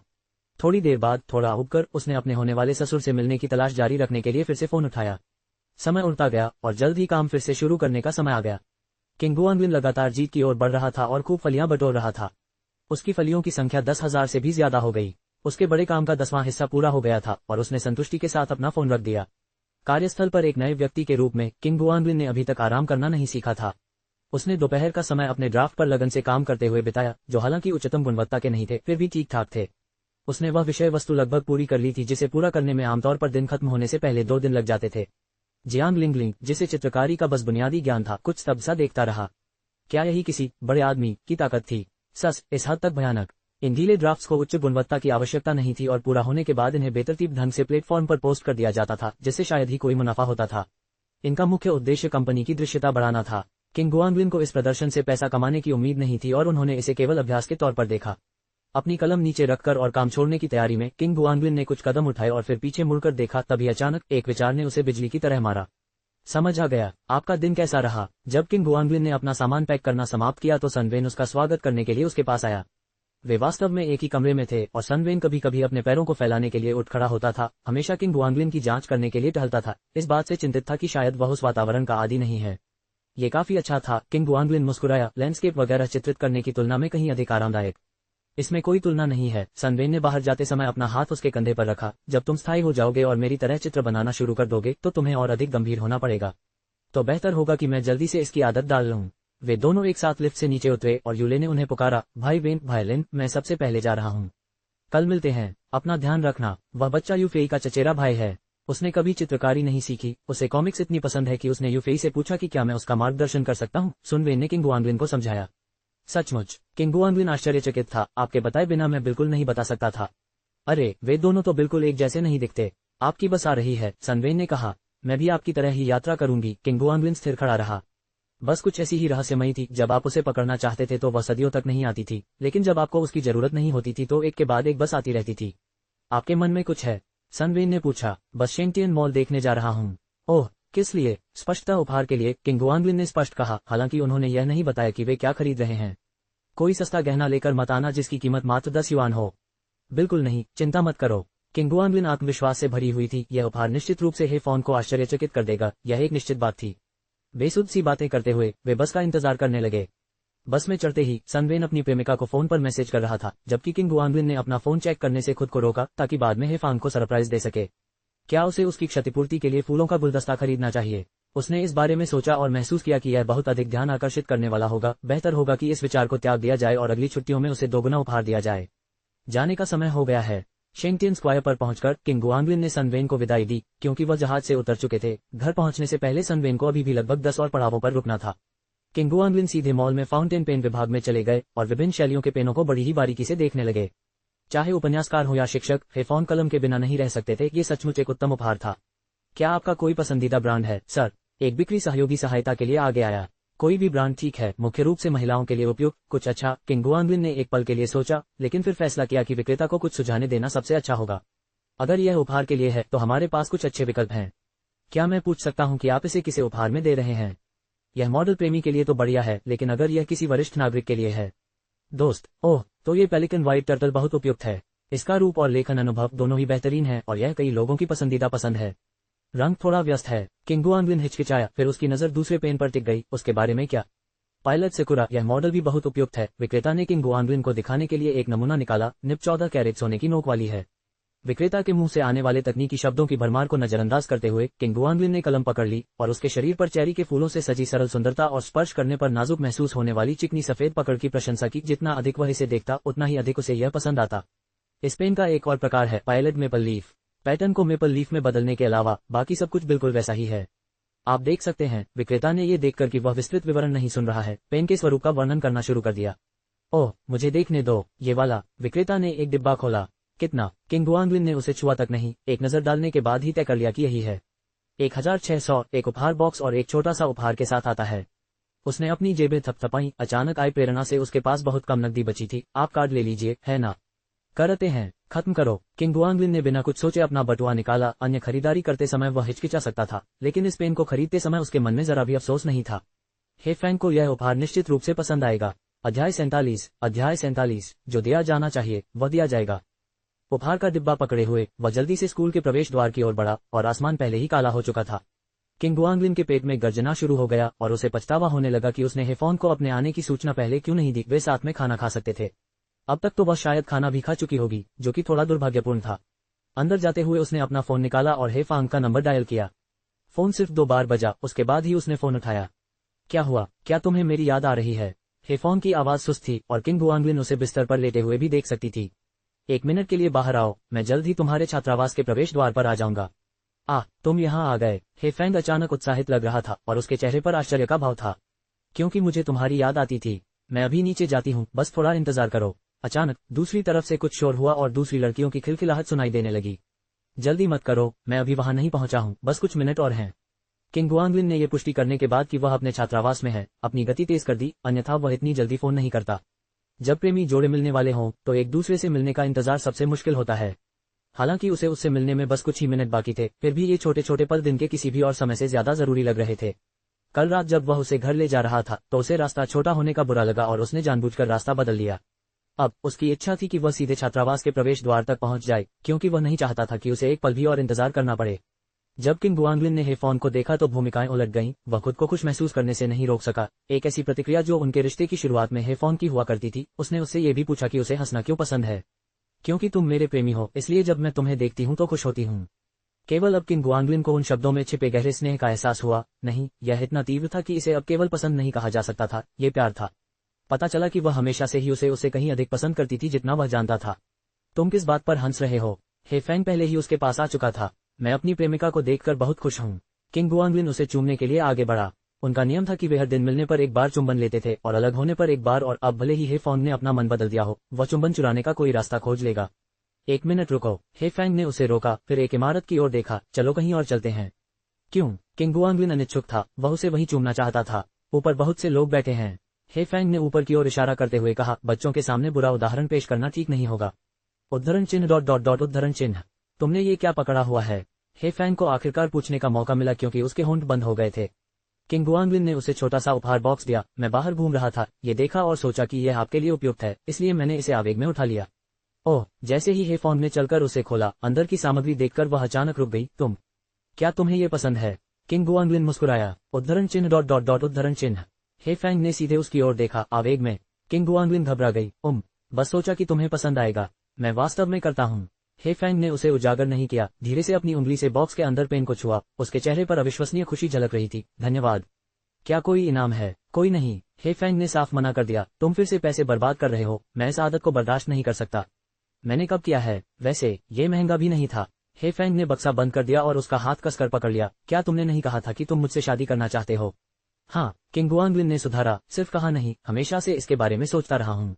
थोड़ी देर बाद थोड़ा उबकर उसने अपने होने वाले ससुर से मिलने की तलाश जारी रखने के लिए फिर से फोन उठाया। समय उड़ता गया और जल्द ही काम फिर से शुरू करने का समय आ गया। किंग गुआंगलिन लगातार जीत की ओर बढ़ रहा था और खूब फलियां बटोर रहा था। उसकी फलियों की संख्या 10,000 से भी ज्यादा हो गई। उसके बड़े काम का 10वां हिस्सा पूरा हो गया था और उसने संतुष्टि के साथ अपना फोन रख दिया। कार्यस्थल पर एक नए व्यक्ति के रूप में किंग गुआंगलिन ने अभी तक आराम करना नहीं सीखा था। उसने दोपहर का समय अपने ड्राफ्ट पर लगन से काम करते हुए बिताया, जो हालांकि उच्चतम गुणवत्ता के नहीं थे, फिर भी ठीक ठाक थे। उसने वह विषय वस्तु लगभग पूरी कर ली थी जिसे पूरा करने में आमतौर पर दिन खत्म होने से पहले 2 दिन लग जाते थे। जियांग लिंगलिंग, जिसे चित्रकारी का बस बुनियादी ज्ञान था, कुछ स्तब्ध सा देखता रहा। क्या यही किसी बड़े आदमी की ताकत थी? इस हद तक भयानक। इन ढीले ड्राफ्ट्स को उच्च गुणवत्ता की आवश्यकता नहीं थी और पूरा होने के बाद इन्हें बेतरतीब ढंग से प्लेटफॉर्म पर पोस्ट कर दिया जाता था, जिससे शायद ही कोई मुनाफा होता था। इनका मुख्य उद्देश्य कंपनी की दृश्यता बढ़ाना था। किंग गुआंगलिन को इस प्रदर्शन से पैसा कमाने की उम्मीद नहीं थी और उन्होंने इसे केवल अभ्यास के तौर पर देखा। अपनी कलम नीचे रखकर और काम छोड़ने की तैयारी में किंग गुआंगलिन ने कुछ कदम उठाए और फिर पीछे मुड़कर देखा। तभी अचानक एक विचार ने उसे बिजली की तरह मारा। समझ आ गया। आपका दिन कैसा रहा? जब किंग गुआंगलिन ने अपना सामान पैक करना समाप्त किया तो सनवेन उसका स्वागत करने के लिए उसके पास आया। वे वास्तव में एक ही कमरे में थे और सनवेन कभी कभी अपने पैरों को फैलाने के लिए उठ खड़ा होता था, हमेशा किंग गुआंगलिन की जांच करने के लिए टहलता था। इस बात से चिंतित था कि शायद वह उस वातावरण का आदी नहीं है। ये काफी अच्छा था। किंग गुआंगलिन मुस्कुराया। लैंडस्केप वगैरह चित्रित करने की तुलना में कहीं अधिक आरामदायक। इसमें कोई तुलना नहीं है। सनबेन ने बाहर जाते समय अपना हाथ उसके कंधे पर रखा। जब तुम स्थायी हो जाओगे और मेरी तरह चित्र बनाना शुरू कर दोगे तो तुम्हें और अधिक गंभीर होना पड़ेगा। तो बेहतर होगा कि मैं जल्दी से इसकी आदत डाल लूं। वे दोनों एक साथ लिफ्ट से नीचे उतरे और यूले ने उन्हें पुकारा, भाई वेन, भाई लिन, मैं सबसे पहले जा रहा हूं। कल मिलते हैं, अपना ध्यान रखना। वह बच्चा यूफेई का चचेरा भाई है। उसने कभी चित्रकारी नहीं सीखी। उसे कॉमिक्स इतनी पसंद है कि उसने यूफेई से पूछा कि क्या मैं उसका मार्गदर्शन कर सकता हूं। सुनवेन ने किंग गुआनग्लिन को समझाया। सचमुच? किंग गुआनग्लिन आश्चर्यचकित था। आपके बताए बिना मैं बिल्कुल नहीं बता सकता था। अरे, वे दोनों तो बिल्कुल एक जैसे नहीं दिखते। आपकी बस आ रही है, सनवेन ने कहा। मैं भी आपकी तरह ही यात्रा करूंगी। किंग गुआनग्लिन स्थिर खड़ा रहा। बस कुछ ऐसी ही रहस्यमयी थी। जब आप उसे पकड़ना चाहते थे तो वह सदियों तक नहीं आती थी, लेकिन जब आपको उसकी जरूरत नहीं होती थी तो एक के बाद एक बस आती रहती थी। आपके मन में कुछ है? सनवेन ने पूछा। बस शेंगटियन मॉल देखने जा रहा हूँ। ओह, किस लिए? स्पष्टता उपहार के लिए, किंग गुआनग्लिन ने स्पष्ट कहा, हालांकि उन्होंने यह नहीं बताया कि वे क्या खरीद रहे हैं। कोई सस्ता गहना लेकर मत आना जिसकी कीमत मात्र 10 युआन हो। बिल्कुल नहीं, चिंता मत करो। किंग गुआनग्लिन आत्मविश्वास से भरी हुई थी। यह उपहार निश्चित रूप से हे फॉन को आश्चर्यचकित कर देगा, यह एक निश्चित बात थी। बेसुध सी बातें करते हुए वे बस का इंतजार करने लगे। बस में चढ़ते ही सनवेन अपनी प्रेमिका को फोन पर मैसेज कर रहा था, जबकि किंग गुआनग्लिन ने अपना फोन चेक करने से खुद को रोका ताकि बाद में हे फॉन को सरप्राइज दे सके। क्या उसे उसकी क्षतिपूर्ति के लिए फूलों का गुलदस्ता खरीदना चाहिए? उसने इस बारे में सोचा और महसूस किया कि यह बहुत अधिक ध्यान आकर्षित करने वाला होगा। बेहतर होगा कि इस विचार को त्याग दिया जाए और अगली छुट्टियों में उसे दोगुना उपहार दिया जाए। जाने का समय हो गया है। शेंगटियन स्क्वायर पर पहुंचकर किंग गुआनग्लिन ने सनवेन को विदाई दी, क्योंकि वह जहाज से उतर चुके थे। घर पहुंचने से पहले सनवेन को अभी भी लगभग 10 और पड़ावों पर रुकना था। किंग गुआनग्लिन सीधे मॉल में फाउंटेन पेन विभाग में चले गए और विभिन्न शैलियों के पेनों को बड़ी ही बारीकी से देखने लगे। चाहे उपन्यासकार हो या शिक्षक, हे फॉन कलम के बिना नहीं रह सकते थे। ये सचमुच एक उत्तम उपहार था। क्या आपका कोई पसंदीदा ब्रांड है, सर? एक बिक्री सहयोगी सहायता के लिए आगे आया। कोई भी ब्रांड ठीक है, मुख्य रूप से महिलाओं के लिए उपयुक्त कुछ अच्छा। किंग गुआनग्लिन ने एक पल के लिए सोचा, लेकिन फिर फैसला किया कि विक्रेता को कुछ सुझाने देना सबसे अच्छा होगा। अगर यह उपहार के लिए है तो हमारे पास कुछ अच्छे विकल्प हैं। क्या मैं पूछ सकता हूं कि आप इसे किसे उपहार में दे रहे हैं? यह मॉडल प्रेमी के लिए तो बढ़िया है, लेकिन अगर यह किसी वरिष्ठ नागरिक के लिए है? दोस्त? ओह, तो ये पेलिकन व्हाइट टर्टल बहुत उपयुक्त है। इसका रूप और लेखन अनुभव दोनों ही बेहतरीन है और यह कई लोगों की पसंदीदा पसंद है। रंग थोड़ा व्यस्त है। किंग गुआनग्लिन हिचकिचाया, फिर उसकी नजर दूसरे पेन पर टिक गई। उसके बारे में क्या? पायलट सेकुरा, यह मॉडल भी बहुत उपयुक्त है। विक्रेता ने किंग गुआनग्लिन को दिखाने के लिए एक नमूना निकाला। निब 14 कैरेट सोने की नोक वाली है। विक्रेता के मुंह से आने वाले तकनीकी शब्दों की भरमार को नजरअंदाज करते हुए किंग गुआनग्लिन ने कलम पकड़ ली और उसके शरीर पर चेरी के फूलों से सजी सरल सुंदरता और स्पर्श करने पर नाजुक महसूस होने वाली चिकनी सफेद पकड़ की प्रशंसा की। जितना अधिक वह इसे देखता उतना ही अधिक उसे यह पसंद आता। इस पेन का एक और प्रकार है पायलट मेपल लीफ। पैटर्न को मेपल लीफ में बदलने के अलावा बाकी सब कुछ बिल्कुल वैसा ही है। आप देख सकते हैं। विक्रेता ने ये देखकर कि वह विस्तृत विवरण नहीं सुन रहा है, पेन के स्वरूप का वर्णन करना शुरू कर दिया। ओह, मुझे देखने दो, ये वाला। विक्रेता ने एक डिब्बा खोला। कितना? किंग गुआनग्लिन ने उसे छुआ तक नहीं, एक नजर डालने के बाद ही तय कर लिया कि यही है। 1600। एक उपहार बॉक्स और एक छोटा सा उपहार के साथ आता है। उसने अपनी जेबें थपथपाई। अचानक आई प्रेरणा से उसके पास बहुत कम नकदी बची थी। आप कार्ड ले लीजिए, है ना? करते हैं, खत्म करो। किंग गुआनग्लिन ने बिना कुछ सोचे अपना बटुआ निकाला। अन्य खरीदारी करते समय वह हिचकिचा सकता था, लेकिन इस पेन को खरीदते समय उसके मन में जरा भी अफसोस नहीं था। हे फैंग को यह उपहार निश्चित रूप से पसंद आएगा। अध्याय 47। जो दिया जाना चाहिए वह दिया जाएगा। उपहार का डिब्बा पकड़े हुए वह जल्दी से स्कूल के प्रवेश द्वार की ओर बढ़ा और आसमान पहले ही काला हो चुका था। किंग गुआनग्लिन के पेट में गर्जना शुरू हो गया और उसे पछतावा होने लगा कि उसने हे फॉन को अपने आने की सूचना पहले क्यों नहीं दी। वे साथ में खाना खा सकते थे। अब तक तो वह शायद खाना भी खा चुकी होगी, जो कि थोड़ा दुर्भाग्यपूर्ण था। अंदर जाते हुए उसने अपना फोन निकाला और हे फांग का नंबर डायल किया। फोन सिर्फ 2 बार बजा, उसके बाद ही उसने फोन उठाया। क्या हुआ? क्या तुम्हें मेरी याद आ रही है? हे फॉन की आवाज सुस्त थी और किंग गुआनग्लिन उसे बिस्तर पर लेटे हुए भी देख सकती थी। 1 मिनट के लिए बाहर आओ, मैं जल्द ही तुम्हारे छात्रावास के प्रवेश द्वार पर आ जाऊंगा। तुम यहाँ आ गए। हे फैंग अचानक उत्साहित लग रहा था और उसके चेहरे पर आश्चर्य का भाव था। क्योंकि मुझे तुम्हारी याद आती थी। मैं अभी नीचे जाती हूँ, बस थोड़ा इंतजार करो। अचानक दूसरी तरफ से कुछ शोर हुआ और दूसरी लड़कियों की खिलखिलाहट सुनाई देने लगी। जल्दी मत करो, मैं अभी वहां नहीं पहुंचा हूं, बस कुछ मिनट और हैं। किंग गुआनग्लिन ने यह पुष्टि करने के बाद कि वह अपने छात्रावास में है, अपनी गति तेज कर दी, अन्यथा वह इतनी जल्दी फोन नहीं करता। जब प्रेमी जोड़े मिलने वाले हों तो एक दूसरे से मिलने का इंतजार सबसे मुश्किल होता है। हालांकि उसे उससे मिलने में बस कुछ ही मिनट बाकी थे, फिर भी ये छोटे छोटे पल दिन के किसी भी और समय से ज्यादा जरूरी लग रहे थे। कल रात जब वह उसे घर ले जा रहा था तो उसे रास्ता छोटा होने का बुरा लगा और उसने जानबूझकर रास्ता बदल लिया। अब उसकी इच्छा थी कि वह सीधे छात्रावास के प्रवेश द्वार तक पहुंच जाए, क्योंकि वह नहीं चाहता था कि उसे एक पल भी और इंतजार करना पड़े। जब किंग गुआंगलिन ने हे फॉन को देखा तो भूमिकाएं उलट गईं, वह खुद को खुश महसूस करने से नहीं रोक सका। एक ऐसी प्रतिक्रिया जो उनके रिश्ते की शुरुआत में हे फॉन की हुआ करती थी। उसने उससे ये भी पूछा कि उसे हंसना क्यों पसंद है। क्योंकि तुम मेरे प्रेमी हो, इसलिए जब मैं तुम्हें देखती हूँ तो खुश होती हूँ। केवल अब किंग गुआंगलिन को उन शब्दों में छिपे गहरे स्नेह का एहसास हुआ। नहीं, यह इतना तीव्र था कि इसे अब केवल पसंद नहीं कहा जा सकता था, ये प्यार था। पता चला कि वह हमेशा से ही उसे कहीं अधिक पसंद करती थी जितना वह जानता था। तुम किस बात पर हंस रहे हो? हे फैंग पहले ही उसके पास आ चुका था। मैं अपनी प्रेमिका को देखकर बहुत खुश हूँ। किंग गुआंगलिन उसे चूमने के लिए आगे बढ़ा। उनका नियम था कि वे हर दिन मिलने पर एक बार चुंबन लेते थे और अलग होने पर एक बार, और अब भले ही हे फॉन्ग ने अपना मन बदल दिया हो, वह चुंबन चुराने का कोई रास्ता खोज लेगा। 1 मिनट रुको। हे फैंग ने उसे रोका, फिर एक इमारत की ओर देखा। चलो कहीं और चलते हैं। क्यों? किंग गुआंगलिन अनिच्छुक था, वह उसे वहीं चूमना चाहता था। ऊपर बहुत से लोग बैठे हैं। हे फैंग ने ऊपर की ओर इशारा करते हुए कहा, बच्चों के सामने बुरा उदाहरण पेश करना ठीक नहीं होगा। उद्धरण चिन्ह डॉट डॉट डॉट उद्धरण चिन्ह। तुमने ये क्या पकड़ा हुआ है? हे फैंग को आखिरकार पूछने का मौका मिला क्योंकि उसके होंठ बंद हो गए थे। किंग गुआंगलिन ने उसे छोटा सा उपहार बॉक्स दिया। मैं बाहर घूम रहा था, ये देखा और सोचा कि यह आपके लिए उपयुक्त है, इसलिए मैंने इसे आवेग में उठा लिया। ओह! जैसे ही हे फॉन्ग ने चलकर उसे खोला, अंदर की सामग्री देखकर वह अचानक रुक गई। क्या तुम्हें ये पसंद है? किंग गुआंगलिन मुस्कुराया। उद्धरण चिन्ह डॉट डॉट डॉट उद्धरण चिन्ह। हे फैंग ने सीधे उसकी ओर देखा, आवेग में। किंग गुआंगलिन घबरा गई। बस सोचा कि तुम्हें पसंद आएगा। मैं वास्तव में करता हूँ। हे फैंग ने उसे उजागर नहीं किया, धीरे से अपनी उंगली से बॉक्स के अंदर पेन को छुआ। उसके चेहरे पर अविश्वसनीय खुशी झलक रही थी। धन्यवाद। क्या कोई इनाम है? कोई नहीं। हे फैंग ने साफ मना कर दिया। तुम फिर से पैसे बर्बाद कर रहे हो, मैं इस आदत को बर्दाश्त नहीं कर सकता। मैंने कब किया है? वैसे ये महंगा भी नहीं था। हे फैंग ने बक्सा बंद कर दिया और उसका हाथ कसकर पकड़ लिया। क्या तुमने नहीं कहा था कि तुम मुझसे शादी करना चाहते हो? हाँ, किंग गुआंगलिन ने सुधारा। सिर्फ कहा नहीं, हमेशा से इसके बारे में सोचता रहा हूँ।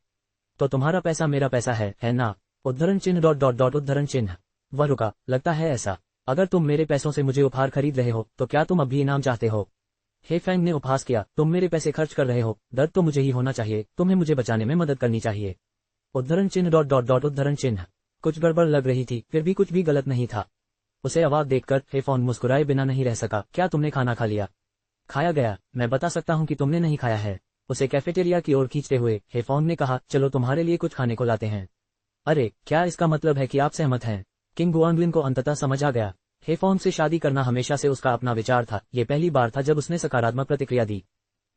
तो तुम्हारा पैसा मेरा पैसा है ना? उद्धरण चिन्ह डॉट डॉट डॉट उद्धरण चिन्ह। वह रुका। लगता है ऐसा। अगर तुम मेरे पैसों से मुझे उपहार खरीद रहे हो तो क्या तुम अब भी इनाम चाहते हो? हे फैंग ने उपहास किया। तुम मेरे पैसे खर्च कर रहे हो, दर्द तो मुझे ही होना चाहिए, तुम्हें मुझे बचाने में मदद करनी चाहिए। उद्धरण चिन्ह डॉट डॉट डॉट उद्धरण चिन्ह। कुछ गड़बड़ लग रही थी, फिर भी कुछ भी गलत नहीं था। उसे अवाक देखकर हे फॉन्ग मुस्कुराए बिना नहीं रह सका। क्या तुमने खाना खा लिया? खाया गया। मैं बता सकता हूँ कि तुमने नहीं खाया है। उसे कैफेटेरिया की ओर खींचते हुए हे फॉन्ग ने कहा, चलो तुम्हारे लिए कुछ खाने को लाते हैं। अरे, क्या इसका मतलब है कि आप सहमत हैं? किंग गुआंगलिन को अंततः समझ आ गया। हे फॉन्ग से शादी करना हमेशा से उसका अपना विचार था, ये पहली बार था जब उसने सकारात्मक प्रतिक्रिया दी।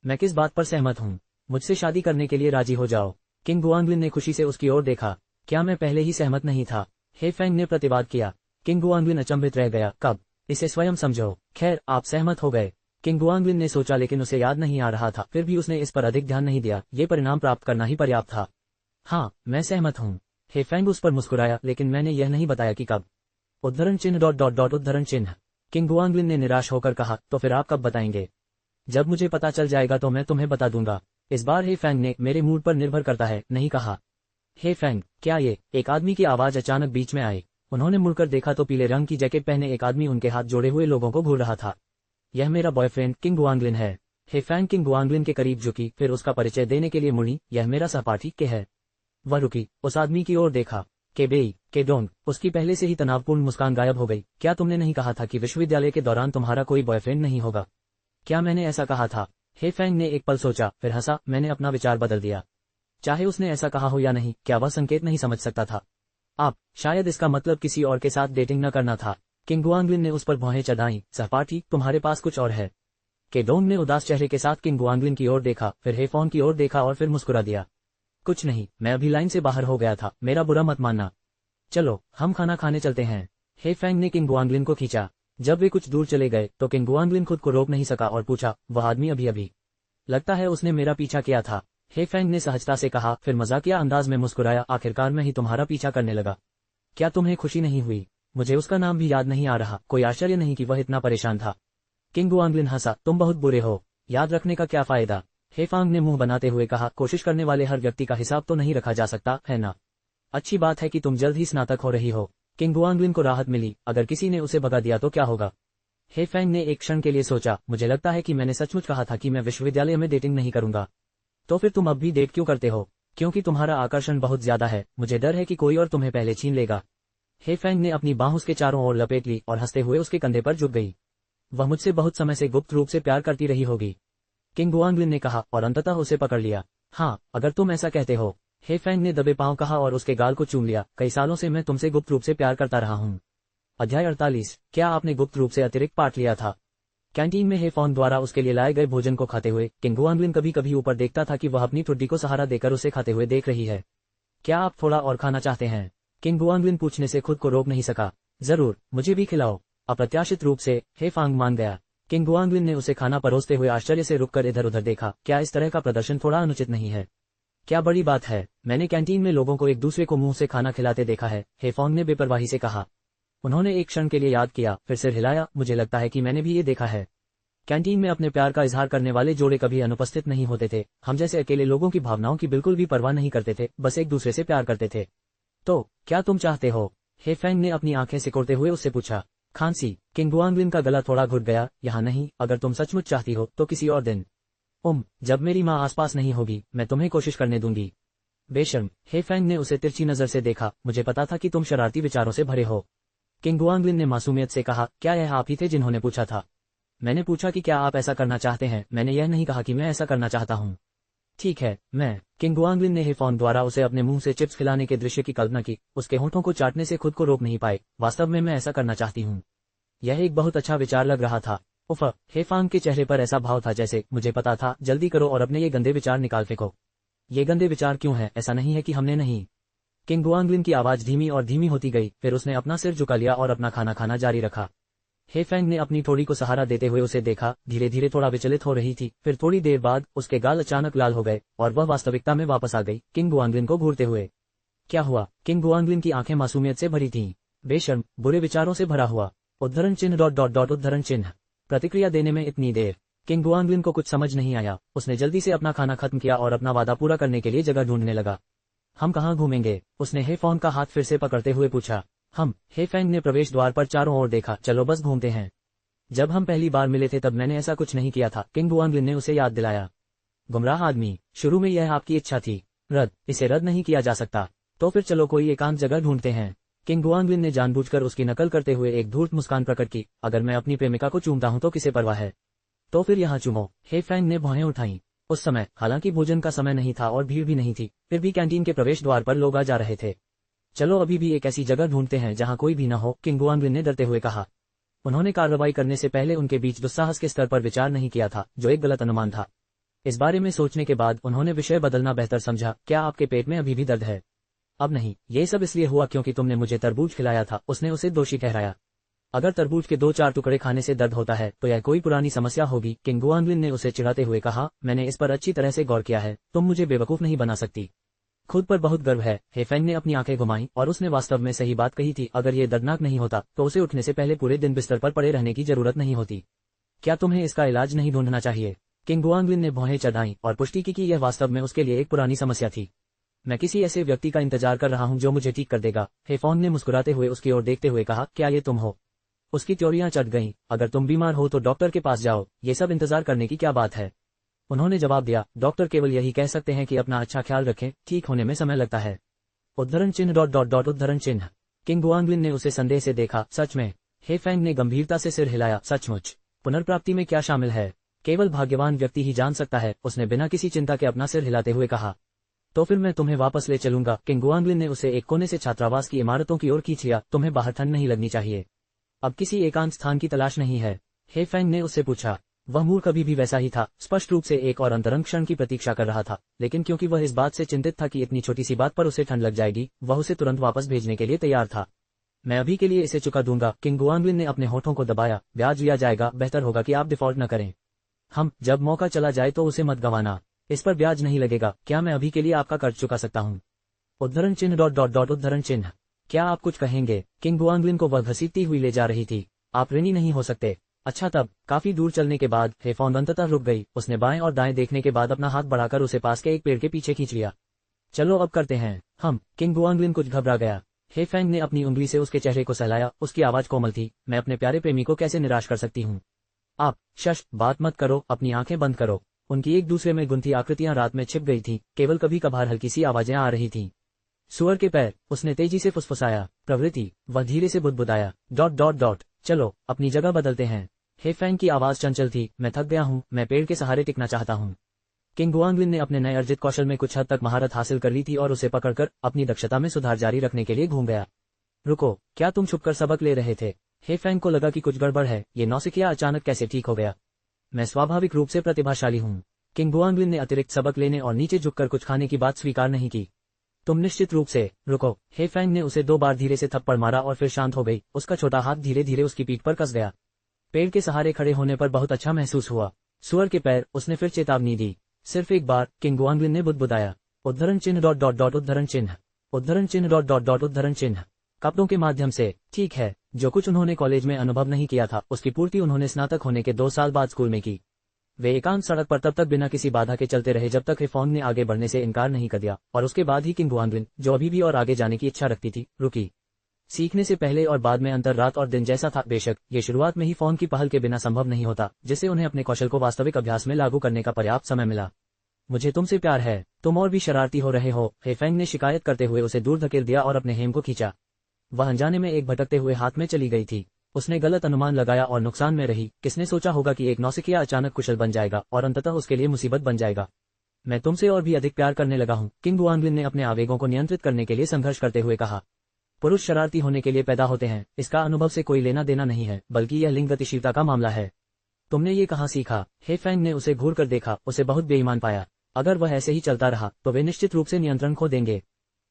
मैं किस बात पर सहमत हूँ? मुझसे शादी करने के लिए राजी हो जाओ। किंग गुआंगलिन ने खुशी से उसकी ओर देखा। क्या मैं पहले ही सहमत नहीं था? हे फैंग ने प्रतिवाद किया। किंग गुआंगलिन अचंभित रह गया। कब? इसे स्वयं समझो। खैर, आप सहमत हो गए। किंग गुआंगलिन ने सोचा, लेकिन उसे याद नहीं आ रहा था। फिर भी उसने इस पर अधिक ध्यान नहीं दिया। ये परिणाम प्राप्त करना ही पर्याप्त था। हाँ, मैं सहमत हूँ। हे फैंग उस पर मुस्कुराया, लेकिन मैंने यह नहीं बताया कि कब। उद्धरण चिन्ह डॉट डॉट डॉट उद्धरण चिन्ह। किंग गुआंगलिन ने निराश होकर कहा, तो फिर आप कब बताएंगे? जब मुझे पता चल जाएगा तो मैं तुम्हें बता दूंगा। इस बार हे फैंग ने मेरे मूड पर निर्भर करता है नहीं कहा। हे फैंग, क्या ये? एक आदमी की आवाज अचानक बीच में आई। उन्होंने मुड़कर देखा तो पीले रंग की जैकेट पहने एक आदमी उनके हाथ जोड़े हुए लोगों को घूर रहा था। यह मेरा बॉयफ्रेंड किंग गुआंगलिन है। हे फैंग किंग गुआंगलिन के करीब झुकी, फिर उसका परिचय देने के लिए मुड़ी। यह मेरा सहपाठी के है। वह रुकी, उस आदमी की ओर देखा। केबेई, केडोंग। उसकी पहले से ही तनावपूर्ण मुस्कान गायब हो गई। क्या तुमने नहीं कहा था कि विश्वविद्यालय के दौरान तुम्हारा कोई बॉयफ्रेंड नहीं होगा? क्या मैंने ऐसा कहा था? हे फैंग ने एक पल सोचा, फिर हंसा। मैंने अपना विचार बदल दिया। चाहे उसने ऐसा कहा हो या नहीं, क्या वह संकेत नहीं समझ सकता था? आप, शायद इसका मतलब किसी और के साथ डेटिंग न करना था। किंग गुआंगलिन ने उस पर भौहें चढ़ाई। सहपाठी, तुम्हारे पास कुछ और है? केडोंग ने उदास चेहरे के साथ किंग गुआंगलिन की ओर देखा, फिर हे फॉन्ग की ओर देखा और फिर मुस्कुरा दिया। कुछ नहीं, मैं अभी लाइन से बाहर हो गया था, मेरा बुरा मत मानना। चलो, हम खाना खाने चलते हैं। हे फैंग ने किंग गुआंगलिन को खींचा। जब वे कुछ दूर चले गए तो किंग गुआंगलिन खुद को रोक नहीं सका और पूछा, वह आदमी अभी लगता है उसने मेरा पीछा किया था। हे फैंग ने सहजता से कहा, फिर मजाकिया अंदाज में मुस्कुराया, आखिरकार मैं ही तुम्हारा पीछा करने लगा। क्या तुम्हें खुशी नहीं हुई? मुझे उसका नाम भी याद नहीं आ रहा। कोई आश्चर्य नहीं कि वह इतना परेशान था। किंग गुआंगलिन हंसा, तुम बहुत बुरे हो। याद रखने का क्या फायदा? हे फैंग ने मुंह बनाते हुए कहा, कोशिश करने वाले हर व्यक्ति का हिसाब तो नहीं रखा जा सकता, है ना? अच्छी बात है कि तुम जल्द ही स्नातक हो रही हो। किंग गुआंगलिन को राहत मिली। अगर किसी ने उसे भगा दिया तो क्या होगा? हे फैंग ने एक क्षण के लिए सोचा, मुझे लगता है कि मैंने सचमुच कहा था कि मैं विश्वविद्यालय में डेटिंग नहीं करूंगा। तो फिर तुम अब भी डेट क्यों करते हो? क्योंकि तुम्हारा आकर्षण बहुत ज्यादा है। मुझे डर है कि कोई और तुम्हें पहले छीन लेगा। हे फैंग ने अपनी बांह उसके चारों ओर लपेट ली और हंसते हुए उसके कंधे पर झुक गई। वह मुझसे बहुत समय से गुप्त रूप से प्यार करती रही होगी, किंग गुआंगलिन ने कहा, और अंततः उसे पकड़ लिया। हाँ, अगर तुम ऐसा कहते हो। हे फैंग ने दबे पांव कहा और उसके गाल को चूम लिया। कई सालों से मैं तुमसे गुप्त रूप से प्यार करता रहा हूँ। अध्याय 48। क्या आपने गुप्त रूप से अतिरिक्त पाठ लिया था? कैंटीन में हे फॉन्ग द्वारा उसके लिए लाए गए भोजन को खाते हुए किंग गुआंगलिन कभी कभी ऊपर देखता था कि वह अपनी ठुड्डी को सहारा देकर उसे खाते हुए देख रही है। क्या आप थोड़ा और खाना चाहते हैं? किंग गुआंगलिन पूछने से खुद को रोक नहीं सका। जरूर, मुझे भी खिलाओ। अप्रत्याशित रूप से हे फॉन्ग मान गया। किंग गुआंगलिन ने उसे खाना परोसते हुए आश्चर्य से रुककर इधर उधर देखा। क्या इस तरह का प्रदर्शन थोड़ा अनुचित नहीं है? क्या बड़ी बात है, मैंने कैंटीन में लोगों को एक दूसरे को मुंह से खाना खिलाते देखा है, हे फॉन्ग ने बेपरवाही से कहा। उन्होंने एक क्षण के लिए याद किया, फिर सिर हिलाया। मुझे लगता है कि मैंने भी ये देखा है। कैंटीन में अपने प्यार का इजहार करने वाले जोड़े कभी अनुपस्थित नहीं होते थे। हम जैसे अकेले लोगों की भावनाओं की बिल्कुल भी परवाह नहीं करते थे, बस एक दूसरे से प्यार करते थे। तो क्या तुम चाहते हो? हे फैंग ने अपनी आंखें सिकोड़ते हुए उससे पूछा। खांसी। किंग गुआंगलिन का गला थोड़ा घुट गया। यहाँ नहीं, अगर तुम सचमुच चाहती हो तो किसी और दिन। जब मेरी माँ आसपास नहीं होगी मैं तुम्हें कोशिश करने दूंगी। बेशर्म। हे फैंग ने उसे तिरछी नजर से देखा। मुझे पता था कि तुम शरारती विचारों से भरे हो। किंग गुआंगलिन ने मासूमियत से कहा। क्या यह आप ही थे जिन्होंने पूछा था? मैंने पूछा कि क्या आप ऐसा करना चाहते हैं, मैंने यह नहीं कहा कि मैं ऐसा करना चाहता हूँ। ठीक है, मैं। किंग गुआंगलिन ने हे फॉन्ग द्वारा उसे अपने मुंह से चिप्स खिलाने के दृश्य की कल्पना की। उसके होठों को चाटने से खुद को रोक नहीं पाए। वास्तव में मैं ऐसा करना चाहती हूँ। यह एक बहुत अच्छा विचार लग रहा था। उफ। हे फॉन्ग के चेहरे पर ऐसा भाव था जैसे, मुझे पता था, जल्दी करो और अपने ये गंदे विचार निकाल फेंको। ये गंदे विचार क्यों हैं? ऐसा नहीं है कि हमने नहीं। किंग गुआंगलिन की आवाज धीमी और धीमी होती गई, फिर उसने अपना सिर झुका लिया और अपना खाना खाना जारी रखा। हे फैंग ने अपनी थोड़ी को सहारा देते हुए उसे देखा। धीरे धीरे थोड़ा विचलित हो रही थी, फिर थोड़ी देर बाद उसके गाल अचानक लाल हो गए और वह वास्तविकता में वापस आ गई, किंग गुआंगलिन को घूरते हुए। क्या हुआ? किंग गुआंगलिन की आंखें मासूमियत से भरी थीं। बेशर्म, बुरे विचारों से भरा हुआ। उद्धरण चिन्ह डॉट डॉट डॉट उद्धरण चिन्ह। प्रतिक्रिया देने में इतनी देर। किंग गुआंगलिन को कुछ समझ नहीं आया। उसने जल्दी से अपना खाना खत्म किया और अपना वादा पूरा करने के लिए जगह ढूंढने लगा। हम कहाँ घूमेंगे? उसने हे फॉन्ग का हाथ फिर से पकड़ते हुए पूछा। हम। हे फैंग ने प्रवेश द्वार पर चारों ओर देखा। चलो बस घूमते हैं। जब हम पहली बार मिले थे तब मैंने ऐसा कुछ नहीं किया था, किंग गुआंगलिन ने उसे याद दिलाया। गुमराह आदमी, शुरू में यह आपकी इच्छा थी। इसे रद्द नहीं किया जा सकता। तो फिर चलो कोई एकांत जगह ढूंढते हैं। किंग गुआंगलिन ने जानबूझकर उसकी नकल करते हुए एक धूर्त मुस्कान प्रकट की। अगर मैं अपनी प्रेमिका को चूमता हूं तो किसे परवाह है? तो फिर यहाँ चूमो। हे फैंग ने भौहें उठाई। उस समय हालांकि भोजन का समय नहीं था और भीड़ भी नहीं थी, फिर भी कैंटीन के प्रवेश द्वार पर लोग आ जा रहे थे। चलो अभी भी एक ऐसी जगह ढूंढते हैं जहां कोई भी न हो, किंग गुआंगलिन ने डरते हुए कहा। उन्होंने कार्रवाई करने से पहले उनके बीच दुस्साहस के स्तर पर विचार नहीं किया था, जो एक गलत अनुमान था। इस बारे में सोचने के बाद उन्होंने विषय बदलना बेहतर समझा। क्या आपके पेट में अभी भी दर्द है? अब नहीं, ये सब इसलिए हुआ क्योंकि तुमने मुझे तरबूज खिलाया था। उसने उसे दोषी ठहराया। अगर तरबूज के 2-4 टुकड़े खाने से दर्द होता है तो यह कोई पुरानी समस्या होगी, किंग गुआंगलिन ने उसे चिढ़ाते हुए कहा। मैंने इस पर अच्छी तरह से गौर किया है, तुम मुझे बेवकूफ नहीं बना सकती। खुद पर बहुत गर्व है। हे फैंग ने अपनी आंखें घुमाई और उसने वास्तव में सही बात कही थी। अगर ये दर्दनाक नहीं होता तो उसे उठने से पहले पूरे दिन बिस्तर पर पड़े रहने की जरूरत नहीं होती। क्या तुम्हें इसका इलाज नहीं ढूंढना चाहिए? किंग गुआंगलिन ने भौहें चढ़ाई और पुष्टि की कि यह वास्तव में उसके लिए एक पुरानी समस्या थी। मैं किसी ऐसे व्यक्ति का इंतजार कर रहा हूं जो मुझे ठीक कर देगा। हे फॉन्ग ने मुस्कुराते हुए उसकी ओर देखते हुए कहा। क्या ये तुम हो? उसकी त्योरियां चढ़ गईं। अगर तुम बीमार हो तो डॉक्टर के पास जाओ, ये सब इंतजार करने की क्या बात है? उन्होंने जवाब दिया। डॉक्टर केवल यही कह सकते हैं कि अपना अच्छा ख्याल रखें, ठीक होने में समय लगता है। उद्धरण चिन्ह डॉट डॉट डॉट उद्धरण चिन्ह। किंग गुआंगलिन ने उसे संदेह से देखा। सच में? हे फैंग ने गंभीरता से सिर हिलाया। सचमुच? पुनर्प्राप्ति में क्या शामिल है? केवल भाग्यवान व्यक्ति ही जान सकता है, उसने बिना किसी चिंता के अपना सिर हिलाते हुए कहा। तो फिर मैं तुम्हें वापस ले चलूंगा। किंग गुआंगलिन ने उसे एक कोने से छात्रावास की इमारतों की ओर खींच लिया। तुम्हें बाहर ठंड नहीं लगनी चाहिए? अब किसी एकांत स्थान की तलाश नहीं है? हे फैंग ने उससे पूछा। वह मूर्ख अभी भी वैसा ही था, स्पष्ट रूप से एक और अंतरंग क्षण की प्रतीक्षा कर रहा था, लेकिन क्योंकि वह इस बात से चिंतित था कि इतनी छोटी सी बात पर उसे ठंड लग जाएगी, वह उसे तुरंत वापस भेजने के लिए तैयार था। मैं अभी के लिए इसे चुका दूंगा। किंग गुआंगलिन ने अपने होठों को दबाया। ब्याज लिया जाएगा, बेहतर होगा कि आप डिफॉल्ट न करें। जब मौका चला जाए तो उसे मत गंवाना। इस पर ब्याज नहीं लगेगा। क्या मैं अभी के लिए आपका कर्ज चुका सकता हूँ? उद्धरण चिन्ह डॉट डॉट डॉट उद्धरण चिन्ह। क्या आप कुछ कहेंगे? किंग गुआंगलिन को वह घसीटती हुई ले जा रही थी। आप ऋणी नहीं हो सकते। अच्छा तब काफी दूर चलने के बाद हे फॉन्ग अंततः रुक गई। उसने बाएं और दाएं देखने के बाद अपना हाथ बढ़ाकर उसे पास के एक पेड़ के पीछे खींच लिया। चलो अब करते हैं। किंग गुआंगलिन कुछ घबरा गया। हे फैंग ने अपनी उंगली से उसके चेहरे को सहलाया। उसकी आवाज कोमल थी। मैं अपने प्यारे प्रेमी को कैसे निराश कर सकती हूँ? आप बात मत करो, अपनी आंखें बंद करो। उनकी एक दूसरे में गुंथी आकृतियां रात में छिप गई थीं, केवल कभी कभार हल्की सी आवाजें आ रही थीं। सुअर के पैर, उसने तेजी से फुसफुसाया। प्रवृत्ति, वह धीरे से बुदबुदाया। Dot dot dot. चलो अपनी जगह बदलते हैं। हे फैंग की आवाज चंचल थी। मैं थक गया हूँ, मैं पेड़ के सहारे टिकना चाहता हूँ। किंग गुआंगलिन ने अपने नए अर्जित कौशल में कुछ हद तक महारत हासिल कर ली थी और उसे पकड़कर अपनी दक्षता में सुधार जारी रखने के लिए घूम गया। रुको, क्या तुम छुपकर सबक ले रहे थे? हे फैंग को लगा कि कुछ गड़बड़ है, ये नौसिखिया अचानक कैसे ठीक हो गया? मैं स्वाभाविक रूप से प्रतिभाशाली हूँ। किंग गुआंगलिन ने अतिरिक्त सबक लेने और नीचे झुककर कुछ खाने की बात स्वीकार नहीं की। तुम निश्चित रूप से। रुको। हे फैंग ने उसे 2 बार धीरे से थप्पड़ मारा और फिर शांत हो गई। उसका छोटा हाथ धीरे धीरे उसकी पीठ पर कस गया। पेड़ के सहारे खड़े होने पर बहुत अच्छा महसूस हुआ। सुअर के पैर, उसने फिर चेतावनी दी। सिर्फ एक बार, किंग गुआंगलिन ने बुदबुदाया। उद्धरण चिन्ह डॉट डॉट डॉट उद्धरण चिन्ह, उद्धरण चिन्ह डॉट डॉट डॉट उद्धरण चिन्ह। कपड़ों के माध्यम से, ठीक है। जो कुछ उन्होंने कॉलेज में अनुभव नहीं किया था, उसकी पूर्ति उन्होंने स्नातक होने के 2 साल बाद स्कूल में की। वे एकांत सड़क पर तब तक बिना किसी बाधा के चलते रहे जब तक हेफॉन्ग ने आगे बढ़ने से इनकार नहीं कर दिया, और उसके बाद ही किंग गुआंगलिन, जो अभी भी और आगे जाने की इच्छा रखती थी, रुकी। सीखने से पहले और बाद में अंतर रात और दिन जैसा था। बेशक ये शुरुआत में ही फोन की पहल के बिना संभव नहीं होता, जिससे उन्हें अपने कौशल को वास्तविक अभ्यास में लागू करने का पर्याप्त समय मिला। मुझे तुमसे प्यार है, तुम और भी शरारती हो रहे हो, हे फैंग ने शिकायत करते हुए उसे दूर धकेल दिया और अपने हेम को खींचा। वह अनजाने में एक भटकते हुए हाथ में चली गई थी। उसने गलत अनुमान लगाया और नुकसान में रही। किसने सोचा होगा कि एक नौसिखिया अचानक कुशल बन जाएगा और अंततः उसके लिए मुसीबत बन जाएगा। मैं तुमसे और भी अधिक प्यार करने लगा हूँ, किंग गुआंगलिन ने अपने आवेगों को नियंत्रित करने के लिए संघर्ष करते हुए कहा। पुरुष शरारती होने के लिए पैदा होते हैं, इसका अनुभव से कोई लेना देना नहीं है, बल्कि यह लिंग गतिशीलता का मामला है। तुमने ये कहाँ सीखा? हे फैंग ने उसे घूर कर देखा, उसे बहुत बेईमान पाया। अगर वह ऐसे ही चलता रहा तो वे निश्चित रूप से नियंत्रण खो देंगे।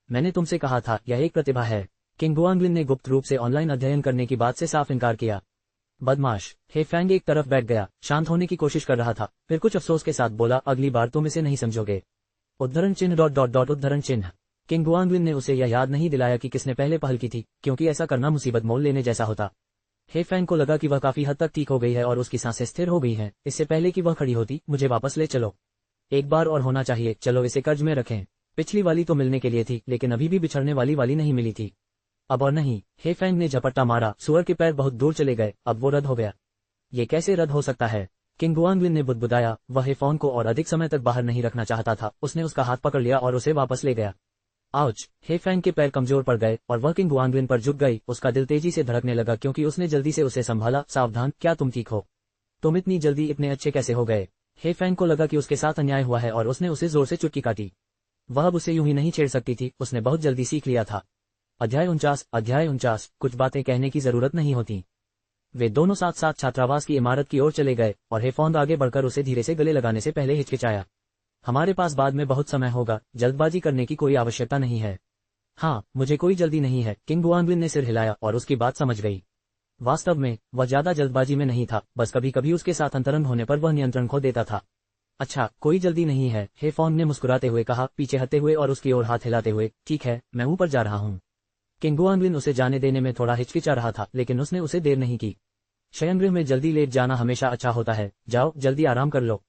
मैंने तुमसे कहा था, यह एक प्रतिभा है। किंग गुआंगलिन ने गुप्त रूप से ऑनलाइन अध्ययन करने की बात से साफ इनकार किया। बदमाश। हे फैंग एक तरफ बैठ गया, शांत होने की कोशिश कर रहा था, फिर कुछ अफसोस के साथ बोला, अगली बार तुम इसे नहीं समझोगे। उद्धरण चिन्ह डॉट डॉट डॉट उद्धरण चिन्ह। किंग गुआंगलिन ने उसे यह याद नहीं दिलाया कि किसने पहले पहल की थी, क्योंकि ऐसा करना मुसीबत मोल लेने जैसा होता। हे फैंग को लगा कि वह काफी हद तक ठीक हो गई है और उसकी सांसें स्थिर हो गई हैं। इससे पहले कि वह खड़ी होती, मुझे वापस ले चलो। एक बार और होना चाहिए, चलो इसे कर्ज में रखें। पिछली वाली तो मिलने के लिए थी, लेकिन अभी भी बिछड़ने वाली नहीं मिली थी। अब और नहीं। हे फैंग ने झपट्टा मारा। सुअर के पैर बहुत दूर चले गए, अब वो रद्द हो गया। ये कैसे रद्द हो सकता है? किंग गुआंगलिन ने बुदबुदाया। वह हेफॉन को और अधिक समय तक बाहर नहीं रखना चाहता था। उसने उसका हाथ पकड़ लिया और उसे वापस ले गया। आउच। हे फैंग के पैर कमजोर पड़ गए और वह किंग गुआंगलिन पर झुक गई। उसका दिल तेजी से धड़कने लगा क्योंकि उसने जल्दी से उसे संभाला। सावधान, क्या तुम ठीक हो? तुम इतनी जल्दी इतने अच्छे कैसे हो गए? हे फैंग को लगा कि उसके साथ अन्याय हुआ है और उसने उसे जोर से चुटकी काटी। वह अब उसे यूं ही नहीं छेड़ सकती थी, उसने बहुत जल्दी सीख लिया था। अध्याय 49। कुछ बातें कहने की जरूरत नहीं होती। वे दोनों साथ साथ छात्रावास की इमारत की ओर चले गए और हेफॉन्ग आगे बढ़कर उसे धीरे से गले लगाने से पहले हिचकिचाया। हमारे पास बाद में बहुत समय होगा, जल्दबाजी करने की कोई आवश्यकता नहीं है। हाँ, मुझे कोई जल्दी नहीं है। किंग गुआंगलिन ने सिर हिलाया और उसकी बात समझ गई। वास्तव में वह ज्यादा जल्दबाजी में नहीं था, बस कभी कभी उसके साथ अंतरंग होने पर वह नियंत्रण खो देता था। अच्छा, कोई जल्दी नहीं है, हेफॉन्ग ने मुस्कुराते हुए कहा, पीछे हटते हुए और उसकी ओर हाथ हिलाते हुए। ठीक है, मैं ऊपर जा रहा हूँ। किंग गुआंगलिन उसे जाने देने में थोड़ा हिचकिचा रहा था, लेकिन उसने उसे देर नहीं की। शयनगृह में जल्दी लेट जाना हमेशा अच्छा होता है। जाओ, जल्दी आराम कर लो।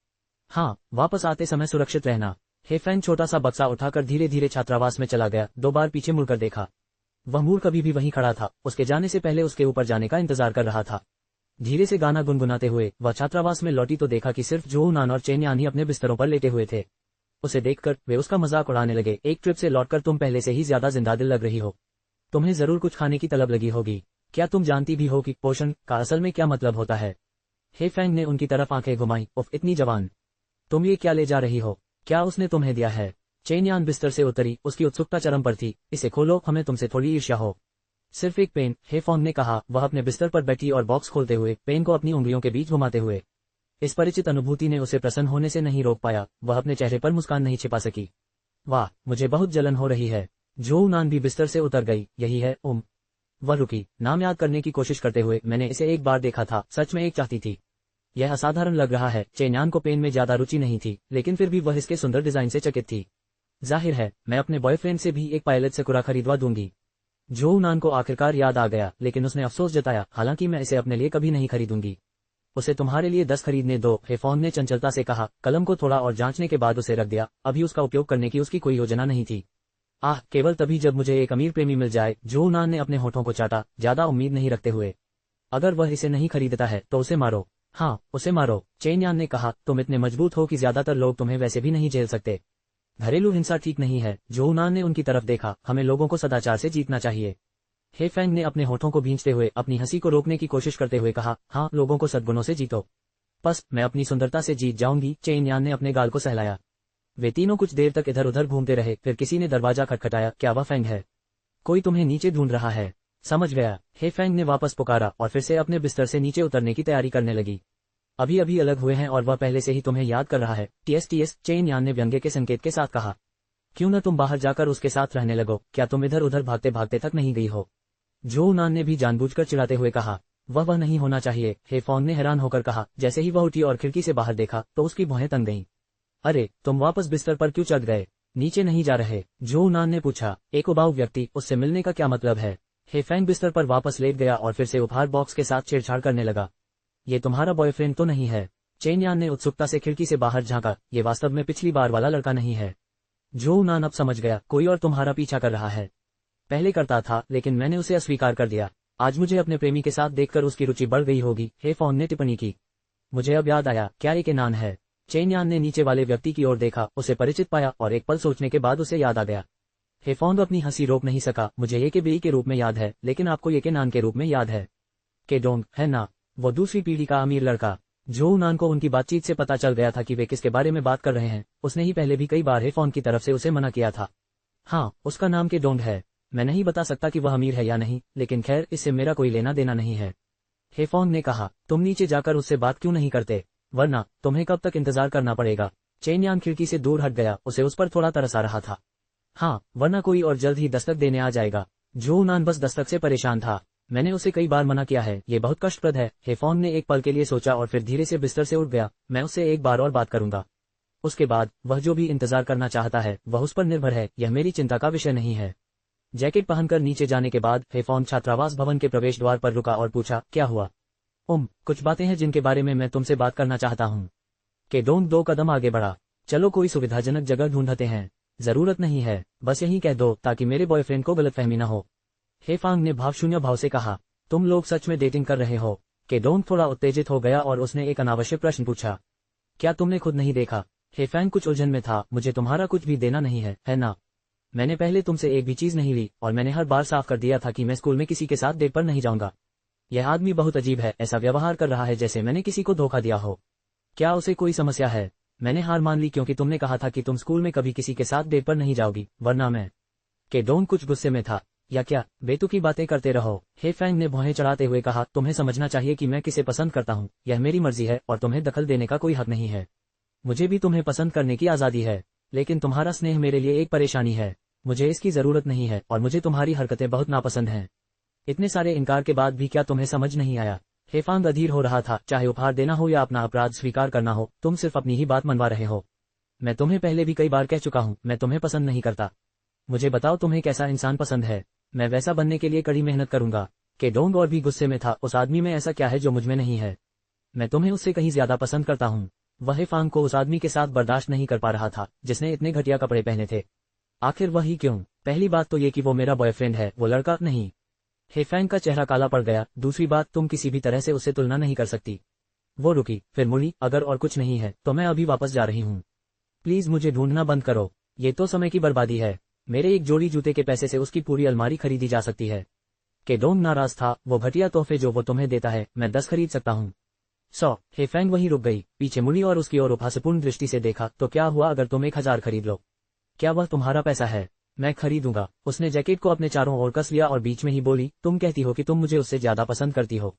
हाँ, वापस आते समय सुरक्षित रहना। हे फैंग छोटा सा बक्सा उठाकर धीरे धीरे छात्रावास में चला गया। 2 बार पीछे मुड़कर देखा। वह मूर कभी भी वहीं खड़ा था, उसके जाने से पहले उसके ऊपर जाने का इंतजार कर रहा था। धीरे से गाना गुनगुनाते हुए वह छात्रावास में लौटी तो देखा कि सिर्फ जो नान और चेन यान ही अपने बिस्तरों पर लेटे हुए थे। उसे देखकर वे उसका मजाक उड़ाने लगे। एक ट्रिप से लौटकर तुम पहले से ही ज्यादा जिंदादिल लग रही हो। तुम्हें जरूर कुछ खाने की तलब लगी होगी। क्या तुम जानती भी हो कि पोषण का असल में क्या मतलब होता है? हे फैंग ने उनकी तरफ आंखें घुमाई। उफ, इतनी जवान। तुम ये क्या ले जा रही हो? क्या उसने तुम्हें दिया है? चेन यान बिस्तर से उतरी, उसकी उत्सुकता चरम पर थी। इसे खोलो, हमें तुमसे थोड़ी ईर्ष्या हो। सिर्फ एक पेन, हेफॉन्ग ने कहा, वह अपने बिस्तर पर बैठी और बॉक्स खोलते हुए पेन को अपनी उंगलियों के बीच घुमाते हुए। इस परिचित अनुभूति ने उसे प्रसन्न होने से नहीं रोक पाया। वह अपने चेहरे पर मुस्कान नहीं छिपा सकी। वाह, मुझे बहुत जलन हो रही है। जो नान भी बिस्तर से उतर गई। यही है वह रुकी, नाम याद करने की कोशिश करते हुए। मैंने इसे एक बार देखा था, सच में एक चाहती थी। यह असाधारण लग रहा है। चेन्यान को पेन में ज्यादा रुचि नहीं थी, लेकिन फिर भी वह इसके सुंदर डिजाइन से चकित थी। जाहिर है, मैं अपने बॉयफ्रेंड से भी एक पायलट सेकुरा खरीदवा दूंगी। जो नान को आखिरकार याद आ गया, लेकिन उसने अफसोस जताया, हालांकि मैं इसे अपने लिए कभी नहीं खरीदूंगी। उसे तुम्हारे लिए 10 खरीदने दो, हेफॉन्ग ने चंचलता से कहा। कलम को थोड़ा और जांचने के बाद उसे रख दिया। अभी उसका उपयोग करने की उसकी कोई योजना नहीं थी। आह, केवल तभी जब मुझे एक अमीर प्रेमी मिल जाए। जो नान ने अपने होठों को चाटा, ज्यादा उम्मीद नहीं रखते हुए। अगर वह इसे नहीं खरीदता है तो उसे मारो। हाँ, उसे मारो, चेन यान ने कहा। तुम इतने मजबूत हो कि ज्यादातर लोग तुम्हें वैसे भी नहीं झेल सकते। घरेलू हिंसा ठीक नहीं है। जो नान ने उनकी तरफ देखा। हमें लोगों को सदाचार से जीतना चाहिए। हे फैंग ने अपने होठों को भींचते हुए अपनी हंसी को रोकने की कोशिश करते हुए कहा, हाँ, लोगों को सद्गुणों से जीतो। बस, मैं अपनी सुंदरता से जीत जाऊंगी। चेन यान ने अपने गाल को सहलाया। वे तीनों कुछ देर तक इधर उधर घूमते रहे, फिर किसी ने दरवाजा खटखटाया। क्या वह फैंग है? कोई तुम्हें नीचे ढूंढ रहा है। समझ गया। हे फैंग ने वापस पुकारा और फिर से अपने बिस्तर से नीचे उतरने की तैयारी करने लगी। अभी अभी अलग हुए हैं और वह पहले से ही तुम्हें याद कर रहा है। टीएस चेन यान ने व्यंग्य के संकेत के साथ कहा। क्यों न तुम बाहर जाकर उसके साथ रहने लगो, क्या तुम इधर उधर भागते भागते थक नहीं गई हो? जो नान ने भी जानबूझकर चिढ़ाते हुए कहा। वह नहीं होना चाहिए, हे फॉन्ग ने हैरान होकर कहा। जैसे ही वह उठी और खिड़की से बाहर देखा तो उसकी भौहें तन गईं। अरे, तुम वापस बिस्तर पर क्यों चढ़ गए? नीचे नहीं जा रहे? जो नान ने पूछा। एक उबाऊ व्यक्ति, उससे मिलने का क्या मतलब है? हे फैंग बिस्तर पर वापस लेट गया और फिर से उपहार बॉक्स के साथ छेड़छाड़ करने लगा। ये तुम्हारा बॉयफ्रेंड तो नहीं है? चेन यान ने उत्सुकता से खिड़की से बाहर झांका। ये वास्तव में पिछली बार वाला लड़का नहीं है। जो नान अब समझ गया, कोई और तुम्हारा पीछा कर रहा है। पहले करता था, लेकिन मैंने उसे अस्वीकार कर दिया। आज मुझे अपने प्रेमी के साथ देखकर उसकी रुचि बढ़ गई होगी, हे फॉन्ग ने टिप्पणी की। मुझे अब याद आया, क्या ये के नान है? चेन यान ने नीचे वाले व्यक्ति की ओर देखा, उसे परिचित पाया और एक पल सोचने के बाद उसे याद आ गया। हे फॉन्ग अपनी हंसी रोक नहीं सका। मुझे ये के बेई के रूप में याद है, लेकिन आपको ये के नान के रूप में याद है? के डोंग, है ना? वो दूसरी पीढ़ी का अमीर लड़का। जो नान को उनकी बातचीत से पता चल गया था कि वे किसके बारे में बात कर रहे हैं। उसने ही पहले भी कई बार हे फॉन्ग की तरफ से उसे मना किया था। हाँ, उसका नाम के डोंग है। मैं नहीं बता सकता कि वह अमीर है या नहीं, लेकिन खैर, इससे मेरा कोई लेना देना नहीं है। हे फॉन्ग ने कहा। तुम नीचे जाकर उससे बात क्यों नहीं करते? वरना तुम्हें कब तक इंतजार करना पड़ेगा? चेन यान खिड़की से दूर हट गया, उसे उस पर थोड़ा तरस आ रहा था। हाँ, वरना कोई और जल्द ही दस्तक देने आ जाएगा। जो नान बस दस्तक से परेशान था। मैंने उसे कई बार मना किया है, ये बहुत कष्टप्रद है। हे फॉन्ग ने एक पल के लिए सोचा और फिर धीरे से बिस्तर से उठ गया। मैं उससे एक बार और बात करूंगा। उसके बाद वह जो भी इंतजार करना चाहता है वह उस पर निर्भर है, यह मेरी चिंता का विषय नहीं है। जैकेट पहनकर नीचे जाने के बाद हे फॉन्ग छात्रावास भवन के प्रवेश द्वार पर रुका और पूछा, क्या हुआ? कुछ बातें हैं जिनके बारे में मैं तुमसे बात करना चाहता हूँ। के डोंग 2 कदम आगे बढ़ा। चलो कोई सुविधाजनक जगह ढूंढते हैं। जरूरत नहीं है, बस यही कह दो ताकि मेरे बॉयफ्रेंड को गलतफहमी न हो। हे फॉन्ग ने भावशून्य भाव से कहा। तुम लोग सच में डेटिंग कर रहे हो? के डोंग थोड़ा उत्तेजित हो गया और उसने एक अनावश्यक प्रश्न पूछा। क्या तुमने खुद नहीं देखा? हे फैंग कुछ उलझन में था। मुझे तुम्हारा कुछ भी देना नहीं है ना? मैंने पहले तुमसे एक भी चीज नहीं ली और मैंने हर बार साफ कर दिया था कि मैं स्कूल में किसी के साथ डेट पर नहीं जाऊंगा। यह आदमी बहुत अजीब है, ऐसा व्यवहार कर रहा है जैसे मैंने किसी को धोखा दिया हो। क्या उसे कोई समस्या है? मैंने हार मान ली क्योंकि तुमने कहा था कि तुम स्कूल में कभी किसी के साथ डेट पर नहीं जाओगी, वरना मैं। के डोंग कुछ गुस्से में था। या क्या बेतुकी बातें करते रहो? हे फैंग ने भौहें चढ़ाते हुए कहा। तुम्हें समझना चाहिए कि मैं किसे पसंद करता हूँ, यह मेरी मर्जी है और तुम्हें दखल देने का कोई हक नहीं है। मुझे भी तुम्हें पसंद करने की आजादी है, लेकिन तुम्हारा स्नेह मेरे लिए एक परेशानी है। मुझे इसकी जरूरत नहीं है और मुझे तुम्हारी हरकतें बहुत नापसंद हैं। इतने सारे इनकार के बाद भी क्या तुम्हें समझ नहीं आया? हे फॉन्ग अधीर हो रहा था। चाहे उपहार देना हो या अपना अपराध स्वीकार करना हो, तुम सिर्फ अपनी ही बात मनवा रहे हो। मैं तुम्हें पहले भी कई बार कह चुका हूँ, मैं तुम्हें पसंद नहीं करता। मुझे बताओ तुम्हें कैसा इंसान पसंद है, मैं वैसा बनने के लिए कड़ी मेहनत करूंगा। के डोंग और भी गुस्से में था। उस आदमी में ऐसा क्या है जो मुझमें नहीं है? मैं तुम्हें उससे कहीं ज्यादा पसंद करता हूँ। वह हे फॉन्ग को उस आदमी के साथ बर्दाश्त नहीं कर पा रहा था जिसने इतने घटिया कपड़े पहने थे। आखिर वही क्यों? पहली बात तो ये कि वो मेरा बॉयफ्रेंड है, वो लड़का नहीं। हे फैंग का चेहरा काला पड़ गया। दूसरी बात, तुम किसी भी तरह से उससे तुलना नहीं कर सकती। वो रुकी, फिर मुड़ी। अगर और कुछ नहीं है तो मैं अभी वापस जा रही हूँ। प्लीज मुझे ढूंढना बंद करो, ये तो समय की बर्बादी है। मेरे एक जोड़ी जूते के पैसे से उसकी पूरी अलमारी खरीदी जा सकती है। के डोंग नाराज था। वो घटिया तोहफे जो वो तुम्हें देता है, मैं 10 खरीद सकता हूँ। 100। हे फैंग वहीं रुक गई, पीछे मुड़ी और उसकी ओर उपहासपूर्ण दृष्टि से देखा। तो क्या हुआ अगर तुम 1000 खरीद लो? क्या वह तुम्हारा पैसा है? मैं खरीदूंगा। उसने जैकेट को अपने चारों ओर कस लिया और बीच में ही बोली, तुम कहती हो कि तुम मुझे उससे ज्यादा पसंद करती हो।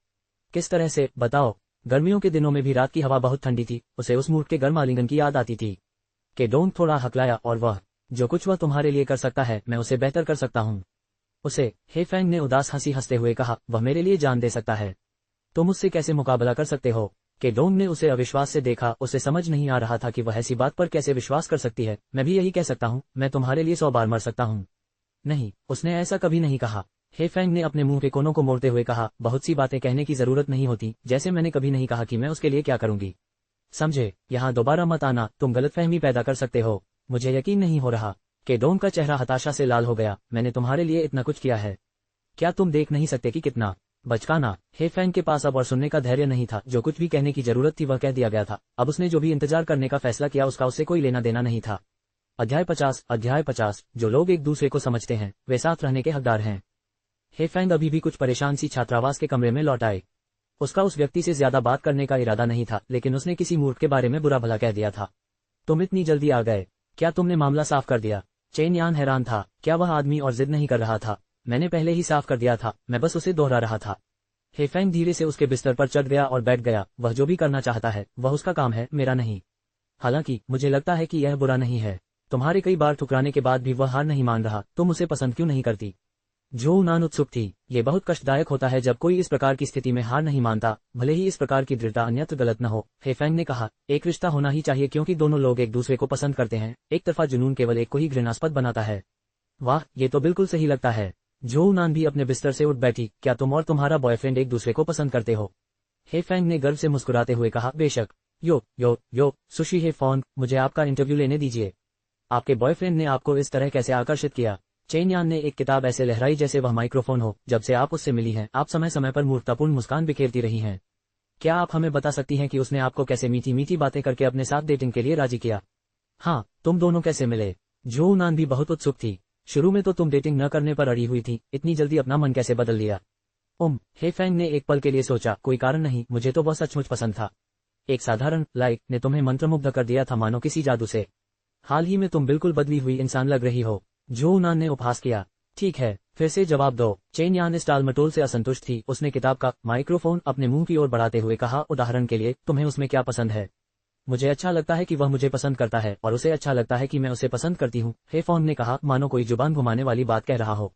किस तरह से, बताओ? गर्मियों के दिनों में भी रात की हवा बहुत ठंडी थी, उसे उस मूर्ख के गर्म आलिंगन की याद आती थी। के डोंग थोड़ा हकलाया और वह, जो कुछ वह तुम्हारे लिए कर सकता है मैं उसे बेहतर कर सकता हूँ। उसे, हे फैंग ने उदास हंसी हंसते हुए कहा, वह मेरे लिए जान दे सकता है। तुम उससे कैसे मुकाबला कर सकते हो? के डोंग ने उसे अविश्वास से देखा। उसे समझ नहीं आ रहा था कि वह ऐसी बात पर कैसे विश्वास कर सकती है। मैं भी यही कह सकता हूँ, मैं तुम्हारे लिए 100 बार मर सकता हूँ। नहीं, उसने ऐसा कभी नहीं कहा। हे फैंग ने अपने मुंह के कोनों को मोड़ते हुए कहा, बहुत सी बातें कहने की जरूरत नहीं होती, जैसे मैंने कभी नहीं कहा कि मैं उसके लिए क्या करूंगी। समझे? यहाँ दोबारा मत आना, तुम गलतफहमी पैदा कर सकते हो। मुझे यकीन नहीं हो रहा। के डोंग का चेहरा हताशा से लाल हो गया। मैंने तुम्हारे लिए इतना कुछ किया है, क्या तुम देख नहीं सकते कि कितना? बचकाना। हे फैंग के पास अब और सुनने का धैर्य नहीं था। जो कुछ भी कहने की जरूरत थी वह कह दिया गया था। अब उसने जो भी इंतजार करने का फैसला किया उसका उससे कोई लेना देना नहीं था। अध्याय 50। जो लोग एक दूसरे को समझते हैं वे साथ रहने के हकदार हैं। हे फैंग अभी भी कुछ परेशान सी छात्रावास के कमरे में लौट आए। उसका उस व्यक्ति से ज्यादा बात करने का इरादा नहीं था, लेकिन उसने किसी मूर्ख के बारे में बुरा भला कह दिया था। तुम इतनी जल्दी आ गए, क्या तुमने मामला साफ कर दिया? चेन यान हैरान था। क्या वह आदमी और जिद नहीं कर रहा था? मैंने पहले ही साफ कर दिया था, मैं बस उसे दोहरा रहा था। हे फैंग धीरे से उसके बिस्तर पर चढ़ गया और बैठ गया। वह जो भी करना चाहता है वह उसका काम है, मेरा नहीं। हालांकि मुझे लगता है कि यह बुरा नहीं है। तुम्हारे कई बार ठुकराने के बाद भी वह हार नहीं मान रहा, तुम उसे पसंद क्यों नहीं करती? जो उनान उत्सुक थी। ये बहुत कष्टदायक होता है जब कोई इस प्रकार की स्थिति में हार नहीं मानता, भले ही इस प्रकार की दृढ़ता अन्यत्र गलत न हो। हे फैंग ने कहा, एक रिश्ता होना ही चाहिए क्योंकि दोनों लोग एक दूसरे को पसंद करते हैं। एक तरफा जुनून केवल एक को ही घृणास्पद बनाता है। वाह, ये तो बिल्कुल सही लगता है। जो उनान भी अपने बिस्तर से उठ बैठी। क्या तुम और तुम्हारा बॉयफ्रेंड एक दूसरे को पसंद करते हो? हे फैंग ने गर्व से मुस्कुराते हुए कहा, बेशक। यो सुशी हे फॉन्ग, मुझे आपका इंटरव्यू लेने दीजिए। आपके बॉयफ्रेंड ने आपको इस तरह कैसे आकर्षित किया? चेन यान ने एक किताब ऐसे लहराई जैसे वह माइक्रोफोन हो। जब से आप उससे मिली हैं, आप समय समय पर मूर्खतापूर्ण मुस्कान बिखेरती रही हैं। क्या आप हमें बता सकती हैं कि उसने आपको कैसे मीठी मीठी बातें करके अपने साथ डेटिंग के लिए राजी किया? हाँ, तुम दोनों कैसे मिले? जो उनान भी बहुत उत्सुक थी। शुरू में तो तुम डेटिंग न करने पर अड़ी हुई थी, इतनी जल्दी अपना मन कैसे बदल लिया? हे फैंग ने एक पल के लिए सोचा, कोई कारण नहीं, मुझे तो वह सचमुच पसंद था। एक साधारण लाइक ने तुम्हें मंत्रमुग्ध कर दिया था, मानो किसी जादू से। हाल ही में तुम बिल्कुल बदली हुई इंसान लग रही हो। जो उनान ने उपहास किया। ठीक है, फिर से जवाब दो। चेन यान इस टालमटोल से असंतुष्ट थी। उसने किताब का माइक्रोफोन अपने मुंह की ओर बढ़ाते हुए कहा, उदाहरण के लिए, तुम्हें उसमें क्या पसंद है? मुझे अच्छा लगता है कि वह मुझे पसंद करता है और उसे अच्छा लगता है कि मैं उसे पसंद करती हूँ। हे फॉन्ग ने कहा, मानो कोई जुबान घुमाने वाली बात कह रहा हो।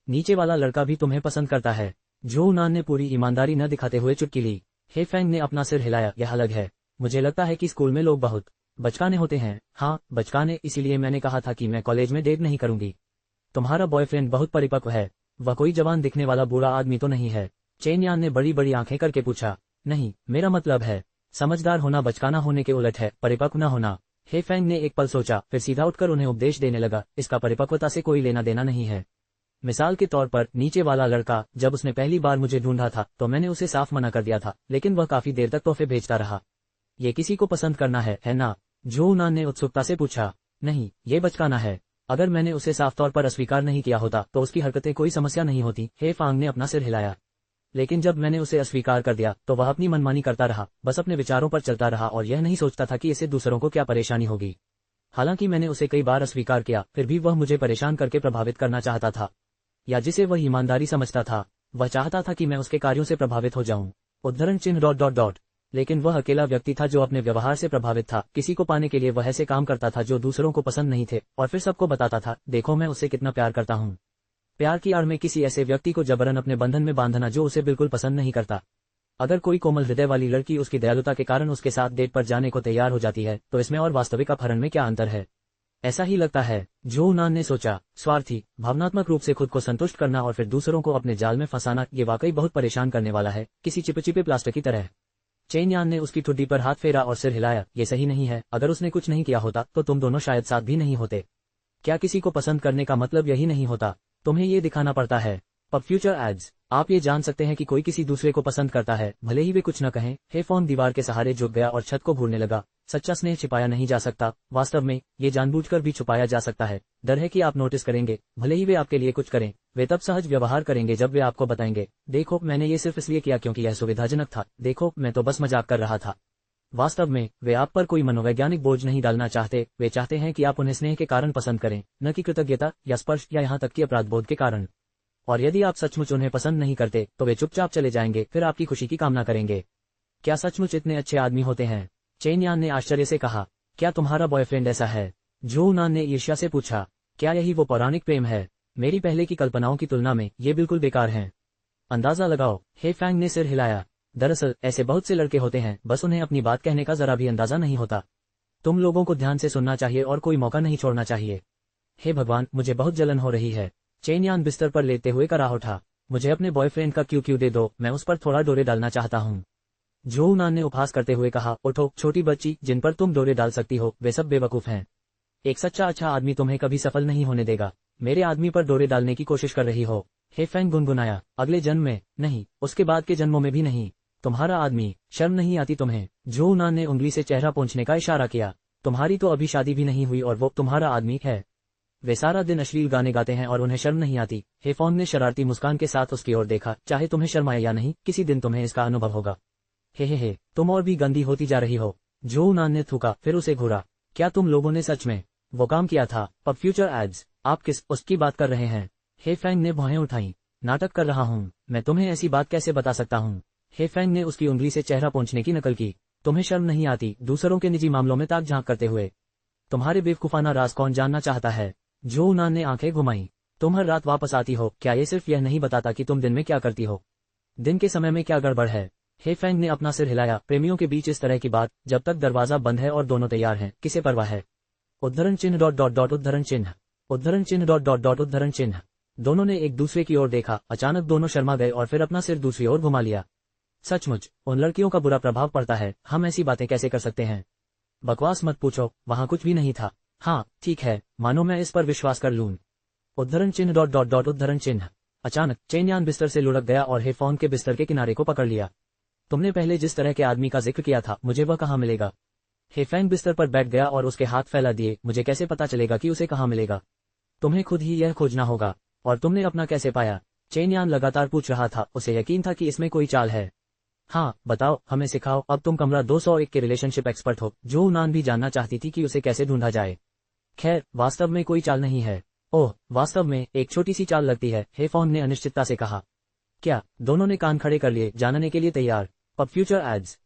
नीचे वाला लड़का भी तुम्हें पसंद करता है? जो उनान ने पूरी ईमानदारी न दिखाते हुए चुटकी ली। हे फैंग ने अपना सिर हिलाया, यह अलग है। मुझे लगता है कि स्कूल में लोग बहुत बचकाने होते हैं। हाँ, बचकाने, इसीलिए मैंने कहा था कि मैं कॉलेज में डेट नहीं करूंगी। तुम्हारा बॉयफ्रेंड बहुत परिपक्व है। वह कोई जवान दिखने वाला बुरा आदमी तो नहीं है? चेन यान ने बड़ी बड़ी आंखें करके पूछा। नहीं, मेरा मतलब है, समझदार होना बचकाना होने के उलट है, परिपक्व न होना। हे फैंग ने एक पल सोचा, फिर सीधा उठकर उन्हें उपदेश देने लगा, इसका परिपक्वता से कोई लेना देना नहीं है। मिसाल के तौर पर, नीचे वाला लड़का, जब उसने पहली बार मुझे ढूंढा था तो मैंने उसे साफ मना कर दिया था, लेकिन वह काफी देर तक तोहफे भेजता रहा। ये किसी को पसंद करना है ना? जो उनान ने उत्सुकता से पूछा। नहीं, ये बचकाना है। अगर मैंने उसे साफ तौर पर अस्वीकार नहीं किया होता तो उसकी हरकतें कोई समस्या नहीं होती। हे फांग ने अपना सिर हिलाया। लेकिन जब मैंने उसे अस्वीकार कर दिया तो वह अपनी मनमानी करता रहा, बस अपने विचारों पर चलता रहा और यह नहीं सोचता था कि इससे दूसरों को क्या परेशानी होगी। हालांकि मैंने उसे कई बार अस्वीकार किया, फिर भी वह मुझे परेशान करके प्रभावित करना चाहता था, या जिसे वह ईमानदारी समझता था। वह चाहता था कि मैं उसके कार्यों से प्रभावित हो जाऊं। उद्धरण चिन्ह ... लेकिन वह अकेला व्यक्ति था जो अपने व्यवहार से प्रभावित था। किसी को पाने के लिए वह ऐसे काम करता था जो दूसरों को पसंद नहीं थे, और फिर सबको बताता था, देखो मैं उसे कितना प्यार करता हूँ। प्यार की आड़ में किसी ऐसे व्यक्ति को जबरन अपने बंधन में बांधना जो उसे बिल्कुल पसंद नहीं करता। अगर कोई कोमल हृदय वाली लड़की उसकी दयालुता के कारण उसके साथ डेट पर जाने को तैयार हो जाती है, तो इसमें और वास्तविक अपहरण में क्या अंतर है? ऐसा ही लगता है, जो उनान ने सोचा। स्वार्थी, भावनात्मक रूप से खुद को संतुष्ट करना और फिर दूसरों को अपने जाल में फंसाना, ये वाकई बहुत परेशान करने वाला है, किसी चिपचिपे प्लास्टिक की तरह। चेन यान ने उसकी ठुड्डी पर हाथ फेरा और सिर हिलाया। ये सही नहीं है, अगर उसने कुछ नहीं किया होता तो तुम दोनों शायद साथ भी नहीं होते। क्या किसी को पसंद करने का मतलब यही नहीं होता? तुम्हें ये दिखाना पड़ता है। पब फ्यूचर एड्स, आप ये जान सकते हैं कि कोई किसी दूसरे को पसंद करता है, भले ही वे कुछ न कहें। हे फॉन दीवार के सहारे झुक गया और छत को घूरने लगा। सच्चा स्नेह छिपाया नहीं जा सकता, वास्तव में ये जानबूझकर भी छुपाया जा सकता है। डर है कि आप नोटिस करेंगे, भले ही वे आपके लिए कुछ करें। वे तब सहज व्यवहार करेंगे जब वे आपको बताएंगे, देखो मैंने ये सिर्फ इसलिए किया क्योंकि यह सुविधाजनक था, देखो मैं तो बस मजाक कर रहा था। वास्तव में वे आप पर कोई मनोवैज्ञानिक बोझ नहीं डालना चाहते, वे चाहते हैं कि आप उन्हें स्नेह के कारण पसंद करें, न कि कृतज्ञता या स्पर्श या यहाँ तक कि अपराधबोध के कारण। और यदि आप सचमुच उन्हें पसंद नहीं करते तो वे चुपचाप चले जाएंगे, फिर आपकी खुशी की कामना करेंगे। क्या सचमुच इतने अच्छे आदमी होते हैं? चेन यान ने आश्चर्य से कहा। क्या तुम्हारा बॉयफ्रेंड ऐसा है? जो उनान ने ईर्ष्या से पूछा। क्या यही वो पौराणिक प्रेम है? मेरी पहले की कल्पनाओं की तुलना में ये बिल्कुल बेकार हैं। अंदाजा लगाओ। हे फैंग ने सिर हिलाया। दरअसल ऐसे बहुत से लड़के होते हैं, बस उन्हें अपनी बात कहने का जरा भी अंदाजा नहीं होता। तुम लोगों को ध्यान से सुनना चाहिए और कोई मौका नहीं छोड़ना चाहिए। हे भगवान, मुझे बहुत जलन हो रही है। चेन यान बिस्तर पर लेटे हुए करा उठा। मुझे अपने बॉयफ्रेंड का क्यू दे दो, मैं उस पर थोड़ा डोरे डालना चाहता हूँ। जो उनान ने उपहास करते हुए कहा, उठो छोटी बच्ची, जिन पर तुम डोरे डाल सकती हो वे सब बेवकूफ हैं। एक सच्चा अच्छा आदमी तुम्हें कभी सफल नहीं होने देगा। मेरे आदमी पर डोरे डालने की कोशिश कर रही हो? हे फैंग गुनगुनाया। अगले जन्म में नहीं, उसके बाद के जन्मों में भी नहीं। तुम्हारा आदमी, शर्म नहीं आती तुम्हें? जो उनान ने उंगली से चेहरा पोंछने का इशारा किया। तुम्हारी तो अभी शादी भी नहीं हुई और वो तुम्हारा आदमी है। वे सारा दिन अश्लील गाने गाते हैं और उन्हें शर्म नहीं आती। हे फॉन ने शरारती मुस्कान के साथ उसकी ओर देखा। चाहे तुम्हें शर्म आए या नहीं, किसी दिन तुम्हें इसका अनुभव होगा। हे, तुम और भी गंदी होती जा रही हो। जो उनान ने थूका, फिर उसे घूरा। क्या तुम लोगों ने सच में वो काम किया था? पब फ्यूचर एड्स, आप किस उसकी बात कर रहे हैं? हे फैंग ने भौहें उठाई। नाटक कर रहा हूँ, मैं तुम्हें ऐसी बात कैसे बता सकता हूँ। हे फैंग ने उसकी उंगली से चेहरा पोंछने की नकल की। तुम्हें शर्म नहीं आती दूसरों के निजी मामलों में ताक झांक करते हुए। तुम्हारे बेवकूफाना राज कौन जानना चाहता है। जो उनान ने आंखें घुमाई। तुम हर रात वापस आती हो, क्या ये सिर्फ यह नहीं बताता कि तुम दिन में क्या करती हो। दिन के समय में क्या गड़बड़ है। हे फैंग ने अपना सिर हिलाया। प्रेमियों के बीच इस तरह की बात, जब तक दरवाजा बंद है और दोनों तैयार हैं, किसे परवाह है। उद्धरण चिन्ह डॉट डॉट डॉट उद्धरण चिन्ह, उद्धरण चिन्ह डॉट डॉट डॉट उद्धरण चिन्ह। दोनों ने एक दूसरे की ओर देखा। अचानक दोनों शर्मा गए और फिर अपना सिर दूसरी ओर घुमा लिया। सचमुच उन लड़कियों का बुरा प्रभाव पड़ता है। हम ऐसी बातें कैसे कर सकते हैं। बकवास मत पूछो, वहां कुछ भी नहीं था। हाँ ठीक है, मानो मैं इस पर विश्वास कर लूं। उद्धरण चिन्ह डॉट डॉट डॉट उद्धरण चिन्ह। अचानक चेन्यान बिस्तर से लुढ़क गया और हे फॉन्ग के बिस्तर के किनारे को पकड़ लिया। तुमने पहले जिस तरह के आदमी का जिक्र किया था, मुझे वह कहाँ मिलेगा। हे फैंग बिस्तर पर बैठ गया और उसके हाथ फैला दिए। मुझे कैसे पता चलेगा कि उसे कहाँ मिलेगा। तुम्हें खुद ही यह खोजना होगा। और तुमने अपना कैसे पाया। चेन्यान लगातार पूछ रहा था। उसे यकीन था कि इसमें कोई चाल है। हाँ बताओ, हमें सिखाओ। अब तुम कमरा 201 के रिलेशनशिप एक्सपर्ट हो। जो उनान भी जानना चाहती थी कि उसे कैसे ढूंढा जाए। खैर, वास्तव में कोई चाल नहीं है। ओह, वास्तव में एक छोटी सी चाल लगती है, हे फॉन्ग ने अनिश्चितता से कहा। क्या। दोनों ने कान खड़े कर लिए, जानने के लिए तैयार। अब फ्यूचर एड्स।